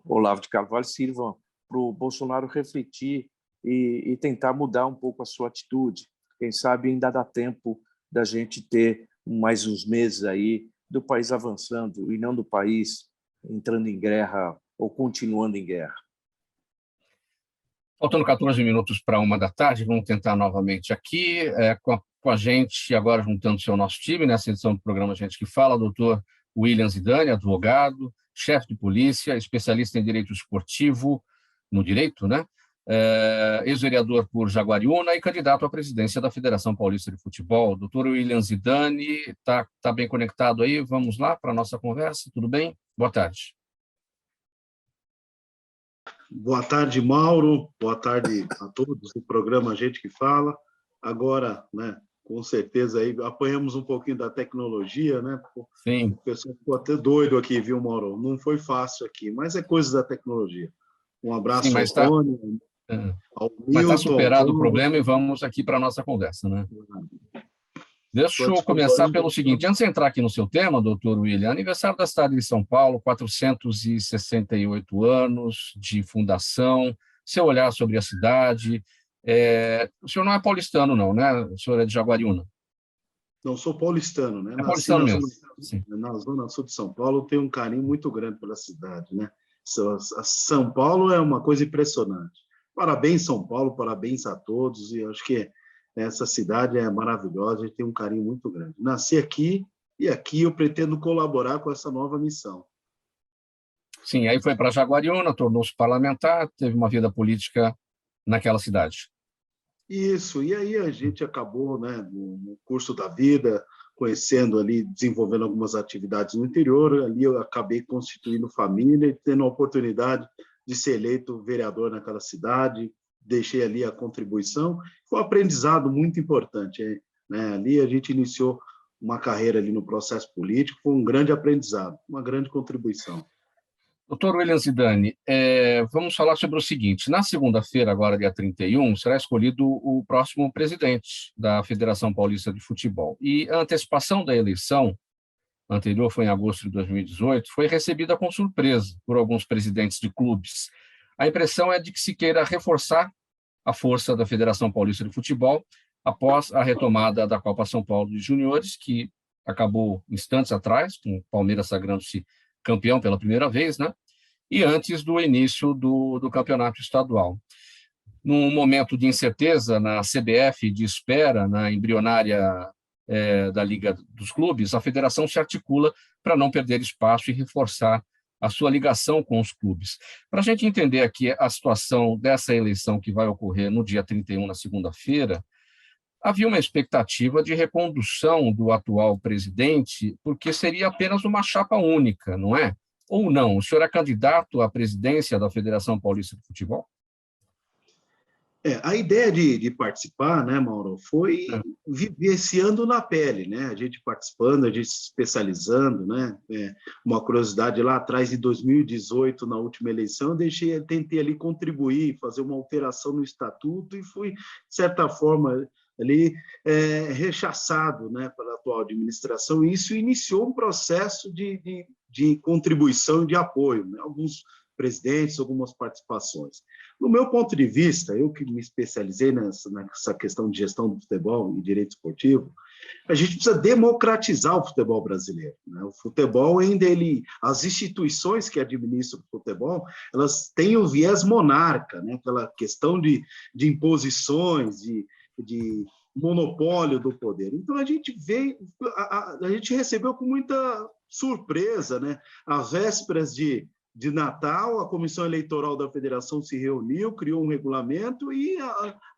Olavo de Carvalho sirvam para o Bolsonaro refletir e tentar mudar um pouco a sua atitude. Quem sabe ainda dá tempo da gente ter mais uns meses aí do país avançando e não do país entrando em guerra ou continuando em guerra. Faltando 14 minutos para 13h, vamos tentar novamente aqui, com a gente, agora juntando-se ao nosso time, nessa edição do programa Gente que Fala, doutor William Zidane, advogado, chefe de polícia, especialista em direito esportivo, no direito, né? Ex-vereador por Jaguariúna e candidato à presidência da Federação Paulista de Futebol. Doutor William Zidane, está bem conectado aí? Vamos lá para a nossa conversa, tudo bem? Boa tarde. Boa tarde, Mauro. Boa tarde a todos do programa Gente que Fala. Agora, né, com certeza, aí apanhamos um pouquinho da tecnologia, né? Sim. O pessoal ficou até doido aqui, viu, Mauro? Não foi fácil aqui, mas é coisa da tecnologia. Um abraço ao Rony, ao Milton. Mas está superado o problema e vamos aqui para a nossa conversa, né? Deixa eu começar pelo seguinte, antes de entrar aqui no seu tema, doutor William, aniversário da cidade de São Paulo, 468 anos de fundação, seu olhar sobre a cidade. O senhor não é paulistano, não, né? O senhor é de Jaguariúna. Não, sou paulistano, né? É paulistano mesmo. Na zona sul de São Paulo, tenho um carinho muito grande pela cidade, né? São Paulo é uma coisa impressionante. Parabéns, São Paulo, parabéns a todos, e acho que essa cidade é maravilhosa, a gente tem um carinho muito grande. Nasci aqui e aqui eu pretendo colaborar com essa nova missão. Sim, aí foi para Jaguariúna, tornou-se parlamentar, teve uma vida política naquela cidade. Isso, e aí a gente acabou, né, no curso da vida, conhecendo ali, desenvolvendo algumas atividades no interior, ali eu acabei constituindo família e tendo a oportunidade de ser eleito vereador naquela cidade, deixei ali a contribuição, foi um aprendizado muito importante, né? Ali a gente iniciou uma carreira ali no processo político, foi um grande aprendizado, uma grande contribuição. Doutor William Zidane, vamos falar sobre o seguinte: na segunda-feira, agora dia 31, será escolhido o próximo presidente da Federação Paulista de Futebol. E a antecipação da eleição, a anterior foi em agosto de 2018, foi recebida com surpresa por alguns presidentes de clubes. A impressão é de que se queira reforçar a força da Federação Paulista de Futebol após a retomada da Copa São Paulo de Juniores, que acabou instantes atrás, com o Palmeiras sagrando-se campeão pela primeira vez, né? E antes do início do campeonato estadual. Num momento de incerteza na CBF, de espera na embrionária da Liga dos Clubes, a federação se articula para não perder espaço e reforçar a sua ligação com os clubes. Para a gente entender aqui a situação dessa eleição que vai ocorrer no dia 31, na segunda-feira, havia uma expectativa de recondução do atual presidente, porque seria apenas uma chapa única, não é? Ou não? O senhor é candidato à presidência da Federação Paulista de Futebol? A ideia de participar, né, Mauro, foi vivenciando na pele, né? A gente participando, a gente se especializando, né? Uma curiosidade, lá atrás, em 2018, na última eleição, eu tentei ali contribuir, fazer uma alteração no estatuto e fui, de certa forma, ali rechaçado, né, pela atual administração, e isso iniciou um processo de contribuição e de apoio, né? Alguns presidentes, algumas participações. No meu ponto de vista, eu que me especializei nessa questão de gestão do futebol e direito esportivo, a gente precisa democratizar o futebol brasileiro, né? O futebol ainda, as instituições que administram o futebol, elas têm o viés monarca, né? Aquela questão de imposições, de monopólio do poder. Então, a gente recebeu com muita surpresa, né? Às vésperas de Natal, a Comissão Eleitoral da Federação se reuniu, criou um regulamento e,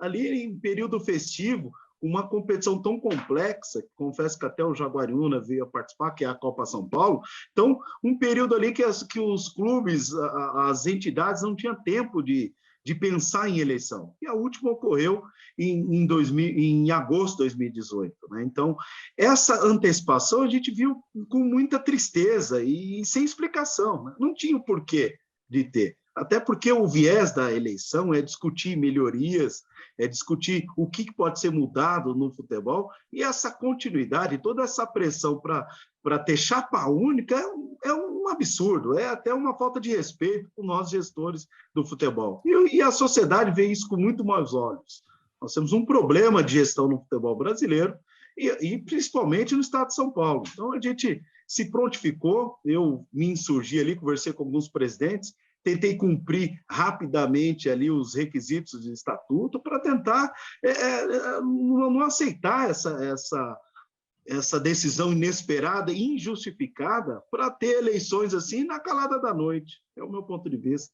ali, em período festivo, uma competição tão complexa, confesso que até o Jaguariúna veio a participar, que é a Copa São Paulo, então, um período ali que os clubes, as entidades não tinham tempo de pensar em eleição. E a última ocorreu em agosto de 2018. Né? Então, essa antecipação a gente viu com muita tristeza e sem explicação. Né? Não tinha o porquê de ter. Até porque o viés da eleição é discutir melhorias, é discutir o que pode ser mudado no futebol, e essa continuidade, toda essa pressão para ter chapa única é um absurdo, é até uma falta de respeito com nós gestores do futebol. E a sociedade vê isso com muito maus olhos. Nós temos um problema de gestão no futebol brasileiro, e principalmente no estado de São Paulo. Então, a gente se prontificou, eu me insurgi ali, conversei com alguns presidentes, tentei cumprir rapidamente ali os requisitos de estatuto para tentar não aceitar essa decisão inesperada e injustificada para ter eleições assim na calada da noite. É o meu ponto de vista.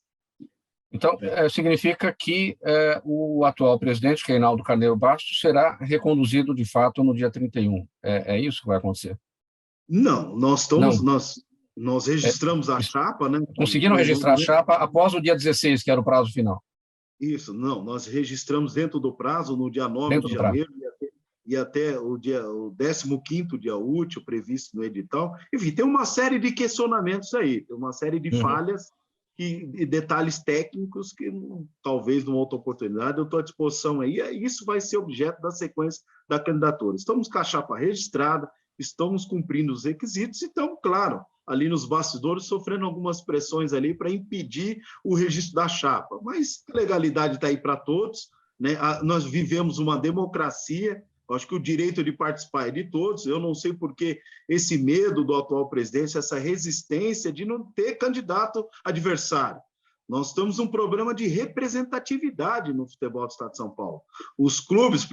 Então, significa que o atual presidente, Reinaldo Carneiro Bastos, será reconduzido de fato no dia 31. É isso que vai acontecer? Não, nós registramos a chapa, né? Conseguiram registrar a chapa após o dia 16, que era o prazo final? Isso, não, nós registramos dentro do prazo, no dia 9 de janeiro, e até o 15º dia útil previsto no edital. Enfim, tem uma série de questionamentos aí, tem uma série de falhas e detalhes técnicos que talvez numa outra oportunidade eu estou à disposição aí, e isso vai ser objeto da sequência da candidatura. Estamos com a chapa registrada, estamos cumprindo os requisitos, então, claro, ali nos bastidores, sofrendo algumas pressões ali para impedir o registro da chapa. Mas a legalidade está aí para todos, né? Nós vivemos uma democracia, acho que o direito de participar é de todos. Eu não sei por que esse medo do atual presidente, essa resistência de não ter candidato adversário. Nós temos um problema de representatividade no futebol do Estado de São Paulo. Os clubes,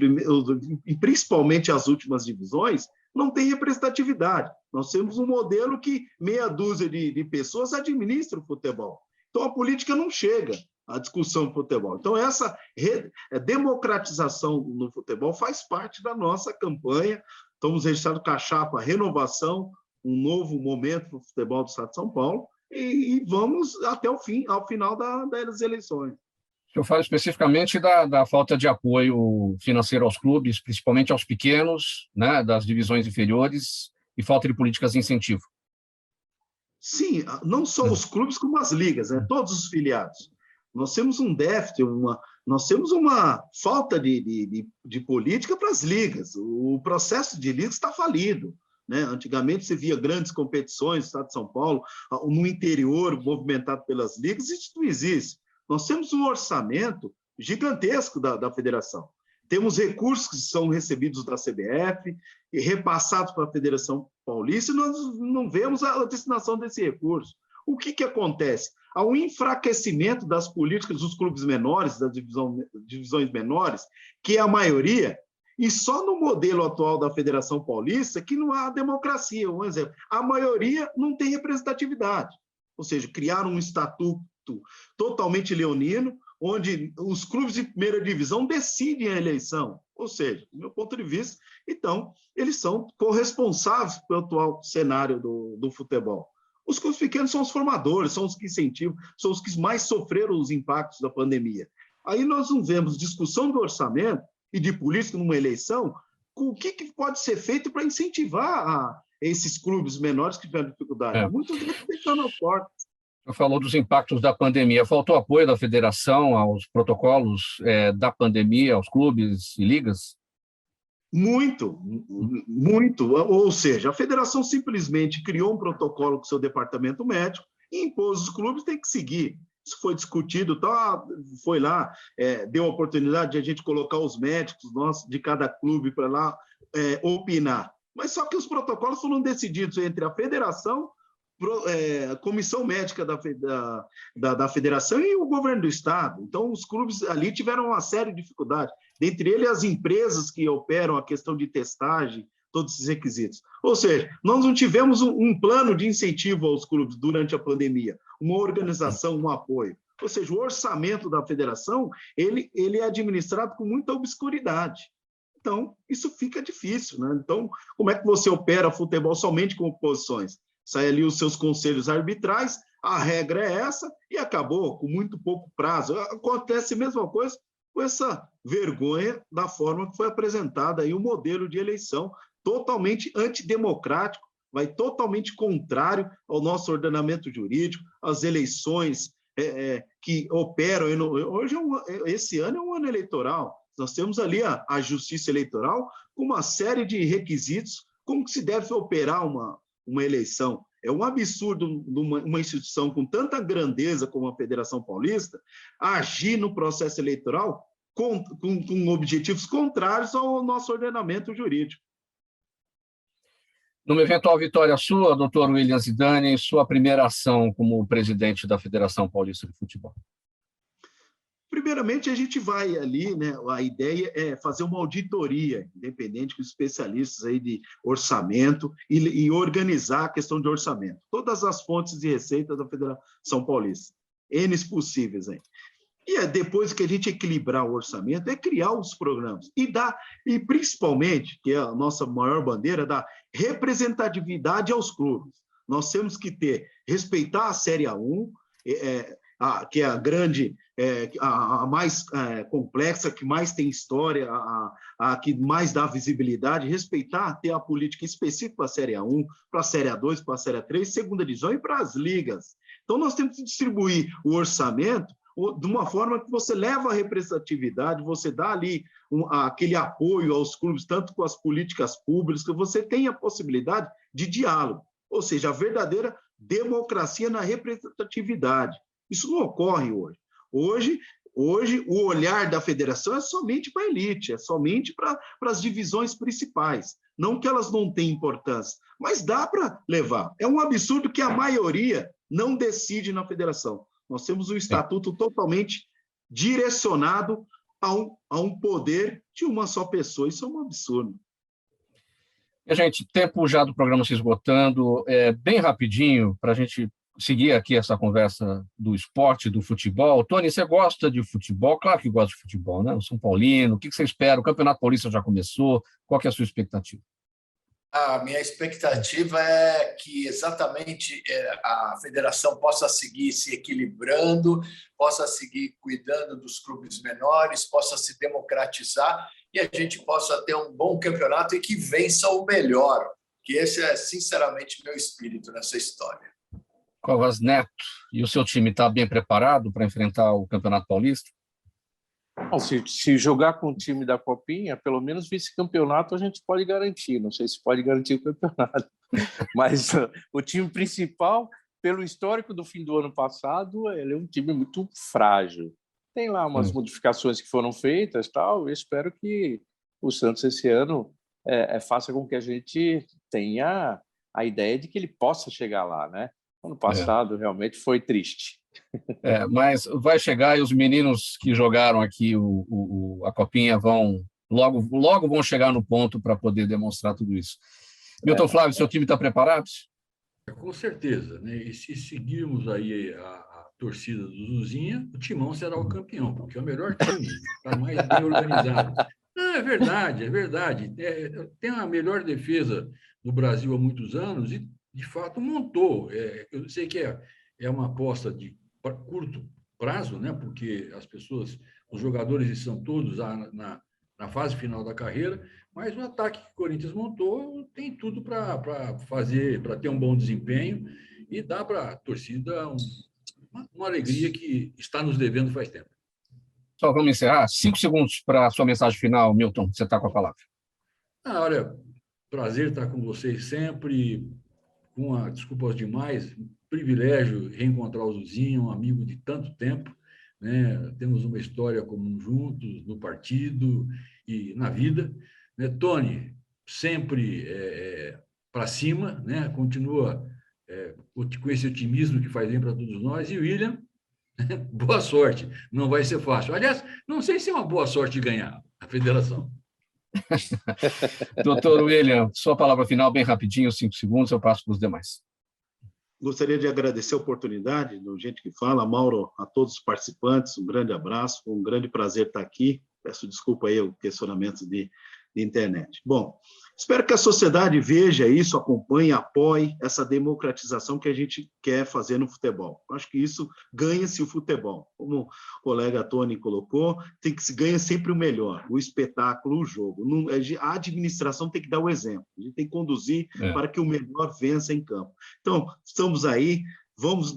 e principalmente as últimas divisões, não têm representatividade. Nós temos um modelo que meia dúzia de pessoas administram o futebol. Então, a política não chega. a discussão do futebol. Então, essa democratização no futebol faz parte da nossa campanha. Estamos registrando com a chapa Renovação, um novo momento para o futebol do Estado de São Paulo, e vamos até o fim, ao final das eleições. Eu falo especificamente da falta de apoio financeiro aos clubes, principalmente aos pequenos, né, das divisões inferiores, e falta de políticas de incentivo. Sim, não só os clubes, como as ligas, né? Todos os filiados. Nós temos um déficit, nós temos uma falta de política para as ligas. O processo de ligas está falido, né? Antigamente se via grandes competições no Estado de São Paulo, no interior, movimentado pelas ligas, isso não existe. Nós temos um orçamento gigantesco da federação. Temos recursos que são recebidos da CBF e repassados para a Federação Paulista, e nós não vemos a destinação desse recurso. O que acontece? Há um enfraquecimento das políticas dos clubes menores, das divisões menores, que é a maioria, e só no modelo atual da Federação Paulista que não há democracia. Um exemplo, a maioria não tem representatividade, ou seja, criaram um estatuto totalmente leonino, onde os clubes de primeira divisão decidem a eleição. Ou seja, do meu ponto de vista, então, eles são corresponsáveis pelo atual cenário do futebol. Os clubes pequenos são os formadores, são os que incentivam, são os que mais sofreram os impactos da pandemia. Aí nós não vemos discussão do orçamento e de política numa eleição, com o que pode ser feito para incentivar esses clubes menores que tiveram dificuldade. Muitos deles fecharam as portas. Você falou dos impactos da pandemia. Faltou apoio da federação aos protocolos da pandemia, aos clubes e ligas? Muito, muito. Ou seja, a federação simplesmente criou um protocolo com o seu departamento médico e impôs os clubes têm que seguir. Isso foi discutido, foi lá, deu a oportunidade de a gente colocar os médicos de cada clube para lá opinar. Mas só que os protocolos foram decididos entre a federação, a comissão médica da federação e o governo do estado. Então, os clubes ali tiveram uma série de dificuldades, dentre eles as empresas que operam a questão de testagem, todos esses requisitos. Ou seja, nós não tivemos um plano de incentivo aos clubes durante a pandemia, uma organização, um apoio. Ou seja, o orçamento da federação, ele é administrado com muita obscuridade. Então, isso fica difícil, né? Então, como é que você opera futebol somente com oposições? Sai ali os seus conselhos arbitrais, a regra é essa, e acabou com muito pouco prazo. Acontece a mesma coisa com essa vergonha da forma que foi apresentada aí o modelo de eleição, totalmente antidemocrático, vai totalmente contrário ao nosso ordenamento jurídico, às eleições que operam. Hoje, esse ano é um ano eleitoral, nós temos ali a justiça eleitoral com uma série de requisitos, como que se deve operar uma eleição. É um absurdo uma instituição com tanta grandeza como a Federação Paulista agir no processo eleitoral com objetivos contrários ao nosso ordenamento jurídico. Numa eventual vitória sua, doutor William Zidane, sua primeira ação como presidente da Federação Paulista de Futebol? Primeiramente, a gente vai ali, né? A ideia é fazer uma auditoria independente com especialistas aí de orçamento e organizar a questão de orçamento. Todas as fontes de receita da Federação Paulista, N possíveis aí. E depois que a gente equilibrar o orçamento, é criar os programas e principalmente, que é a nossa maior bandeira, da representatividade aos clubes. Nós temos que respeitar a Série A1, que é a grande, a mais complexa, que mais tem história, a que mais dá visibilidade, respeitar, ter a política específica para a Série A1, para a Série A2, para a Série A3, segunda divisão e para as ligas. Então, nós temos que distribuir o orçamento de uma forma que você leva a representatividade, você dá ali aquele apoio aos clubes, tanto com as políticas públicas, que você tem a possibilidade de diálogo, ou seja, a verdadeira democracia na representatividade. Isso não ocorre hoje. Hoje, o olhar da federação é somente para a elite, é somente para as divisões principais. Não que elas não tenham importância, mas dá para levar. É um absurdo que a maioria não decide na federação. Nós temos um estatuto totalmente direcionado a um poder de uma só pessoa. Isso é um absurdo. Gente, tempo já do programa se esgotando. Bem rapidinho, para a gente seguir aqui essa conversa do esporte, do futebol. Tony, você gosta de futebol? Claro que gosta de futebol, né? O São Paulino, o que você espera? O Campeonato Paulista já começou, qual que é a sua expectativa? A minha expectativa é que exatamente a federação possa seguir se equilibrando, possa seguir cuidando dos clubes menores, possa se democratizar e a gente possa ter um bom campeonato e que vença o melhor, que esse é, sinceramente, meu espírito nessa história. Covas Neto, e o seu time está bem preparado para enfrentar o Campeonato Paulista? Bom, se jogar com o time da Copinha, pelo menos vice-campeonato a gente pode garantir. Não sei se pode garantir o campeonato, mas o time principal, pelo histórico do fim do ano passado, ele é um time muito frágil. Tem lá umas modificações que foram feitas, tal. Eu espero que o Santos esse ano faça com que a gente tenha a ideia de que ele possa chegar lá, né? Ano passado realmente foi triste. Mas vai chegar e os meninos que jogaram aqui a Copinha logo vão chegar no ponto para poder demonstrar tudo isso. Milton Flávio, seu time está preparado? Com certeza, né? E se seguirmos aí a torcida do Zuzinha, o Timão será o campeão, porque é o melhor time, está mais bem organizado. Não, é verdade, é verdade. Tem a melhor defesa do Brasil há muitos anos e, de fato, montou. Eu sei que é uma aposta de curto prazo, né? Porque os jogadores estão todos na fase final da carreira, mas o ataque que o Corinthians montou tem tudo para ter um bom desempenho e dá para a torcida uma alegria que está nos devendo faz tempo. Só vamos encerrar. 5 segundos para a sua mensagem final, Milton. Você está com a palavra. Olha, prazer estar com vocês sempre. Desculpas demais, privilégio reencontrar o Zuzinho, um amigo de tanto tempo, né? Temos uma história comum juntos, no partido e na vida, né? Tony, sempre para cima, né? Continua com esse otimismo que faz bem para todos nós, e o William, boa sorte, não vai ser fácil. Aliás, não sei se é uma boa sorte ganhar a federação. Doutor William, sua palavra final, bem rapidinho, 5 segundos, eu passo para os demais. Gostaria de agradecer a oportunidade do Gente que Fala, Mauro, a todos os participantes, um grande abraço, um grande prazer estar aqui. Peço desculpa aí o questionamento de internet. Bom, espero que a sociedade veja isso, acompanhe, apoie essa democratização que a gente quer fazer no futebol. Acho que isso ganha-se o futebol. Como o colega Tony colocou, se ganha sempre o melhor, o espetáculo, o jogo. A administração tem que dar o exemplo, a gente tem que conduzir para que o melhor vença em campo. Então, estamos aí,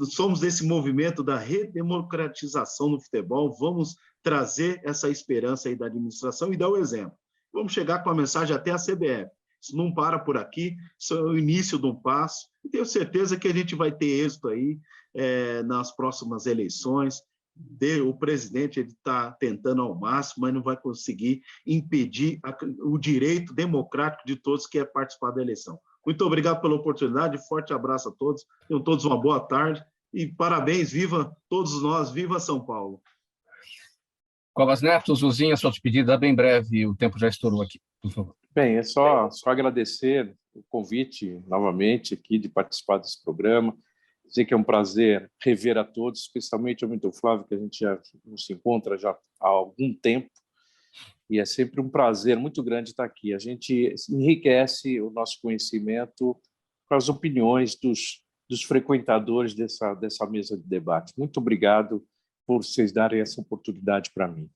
somos desse movimento da redemocratização no futebol, vamos trazer essa esperança aí da administração e dar o exemplo. Vamos chegar com a mensagem até a CBF. Isso não para por aqui, isso é o início de um passo, e tenho certeza que a gente vai ter êxito aí nas próximas eleições. O presidente está tentando ao máximo, mas não vai conseguir impedir o direito democrático de todos que é participar da eleição. Muito obrigado pela oportunidade, forte abraço a todos, tenham todos uma boa tarde, e parabéns, viva todos nós, viva São Paulo. Covas Neto, Zuzinha, sua despedida bem breve, o tempo já estourou aqui, por favor. Bem, é só agradecer o convite novamente aqui de participar desse programa, dizer que é um prazer rever a todos, especialmente ao Milton Flávio, que a gente já não se encontra já há algum tempo, e é sempre um prazer muito grande estar aqui. A gente enriquece o nosso conhecimento com as opiniões dos frequentadores dessa mesa de debate. Muito obrigado por vocês darem essa oportunidade para mim.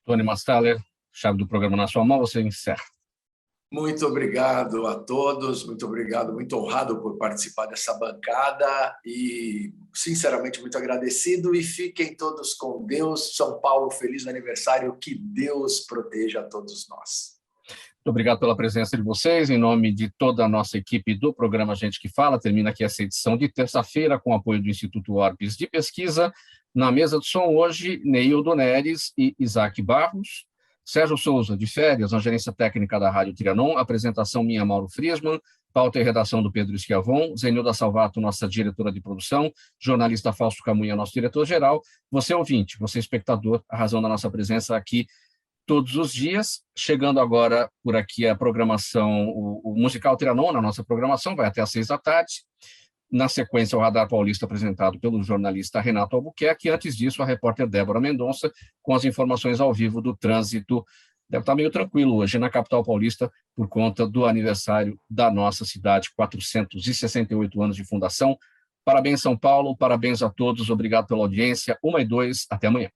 Tony Mastaller, chave do programa na sua mão, você encerra. Muito obrigado a todos, muito obrigado, muito honrado por participar dessa bancada e, sinceramente, muito agradecido. E fiquem todos com Deus. São Paulo, feliz aniversário, que Deus proteja a todos nós. Muito obrigado pela presença de vocês. Em nome de toda a nossa equipe do programa Gente que Fala, termina aqui essa edição de terça-feira com o apoio do Instituto Orbis de Pesquisa. Na mesa de som hoje, Neildo Neres e Isaac Barros. Sérgio Souza, de férias, na gerência técnica da Rádio Trianon. Apresentação minha, Mauro Friesman. Pauta e redação do Pedro Schiavon. Zenilda Salvato, nossa diretora de produção. Jornalista Fausto Camunha, nosso diretor-geral. Você ouvinte, você espectador, a razão da nossa presença aqui todos os dias. Chegando agora por aqui a programação, o Musical Trianon, na nossa programação, vai até às 6 da tarde. Na sequência, o Radar Paulista apresentado pelo jornalista Renato Albuquerque. Antes disso, a repórter Débora Mendonça com as informações ao vivo do trânsito. Deve estar meio tranquilo hoje na capital paulista por conta do aniversário da nossa cidade, 468 anos de fundação. Parabéns, São Paulo, parabéns a todos, obrigado pela audiência. 1 e 2, até amanhã.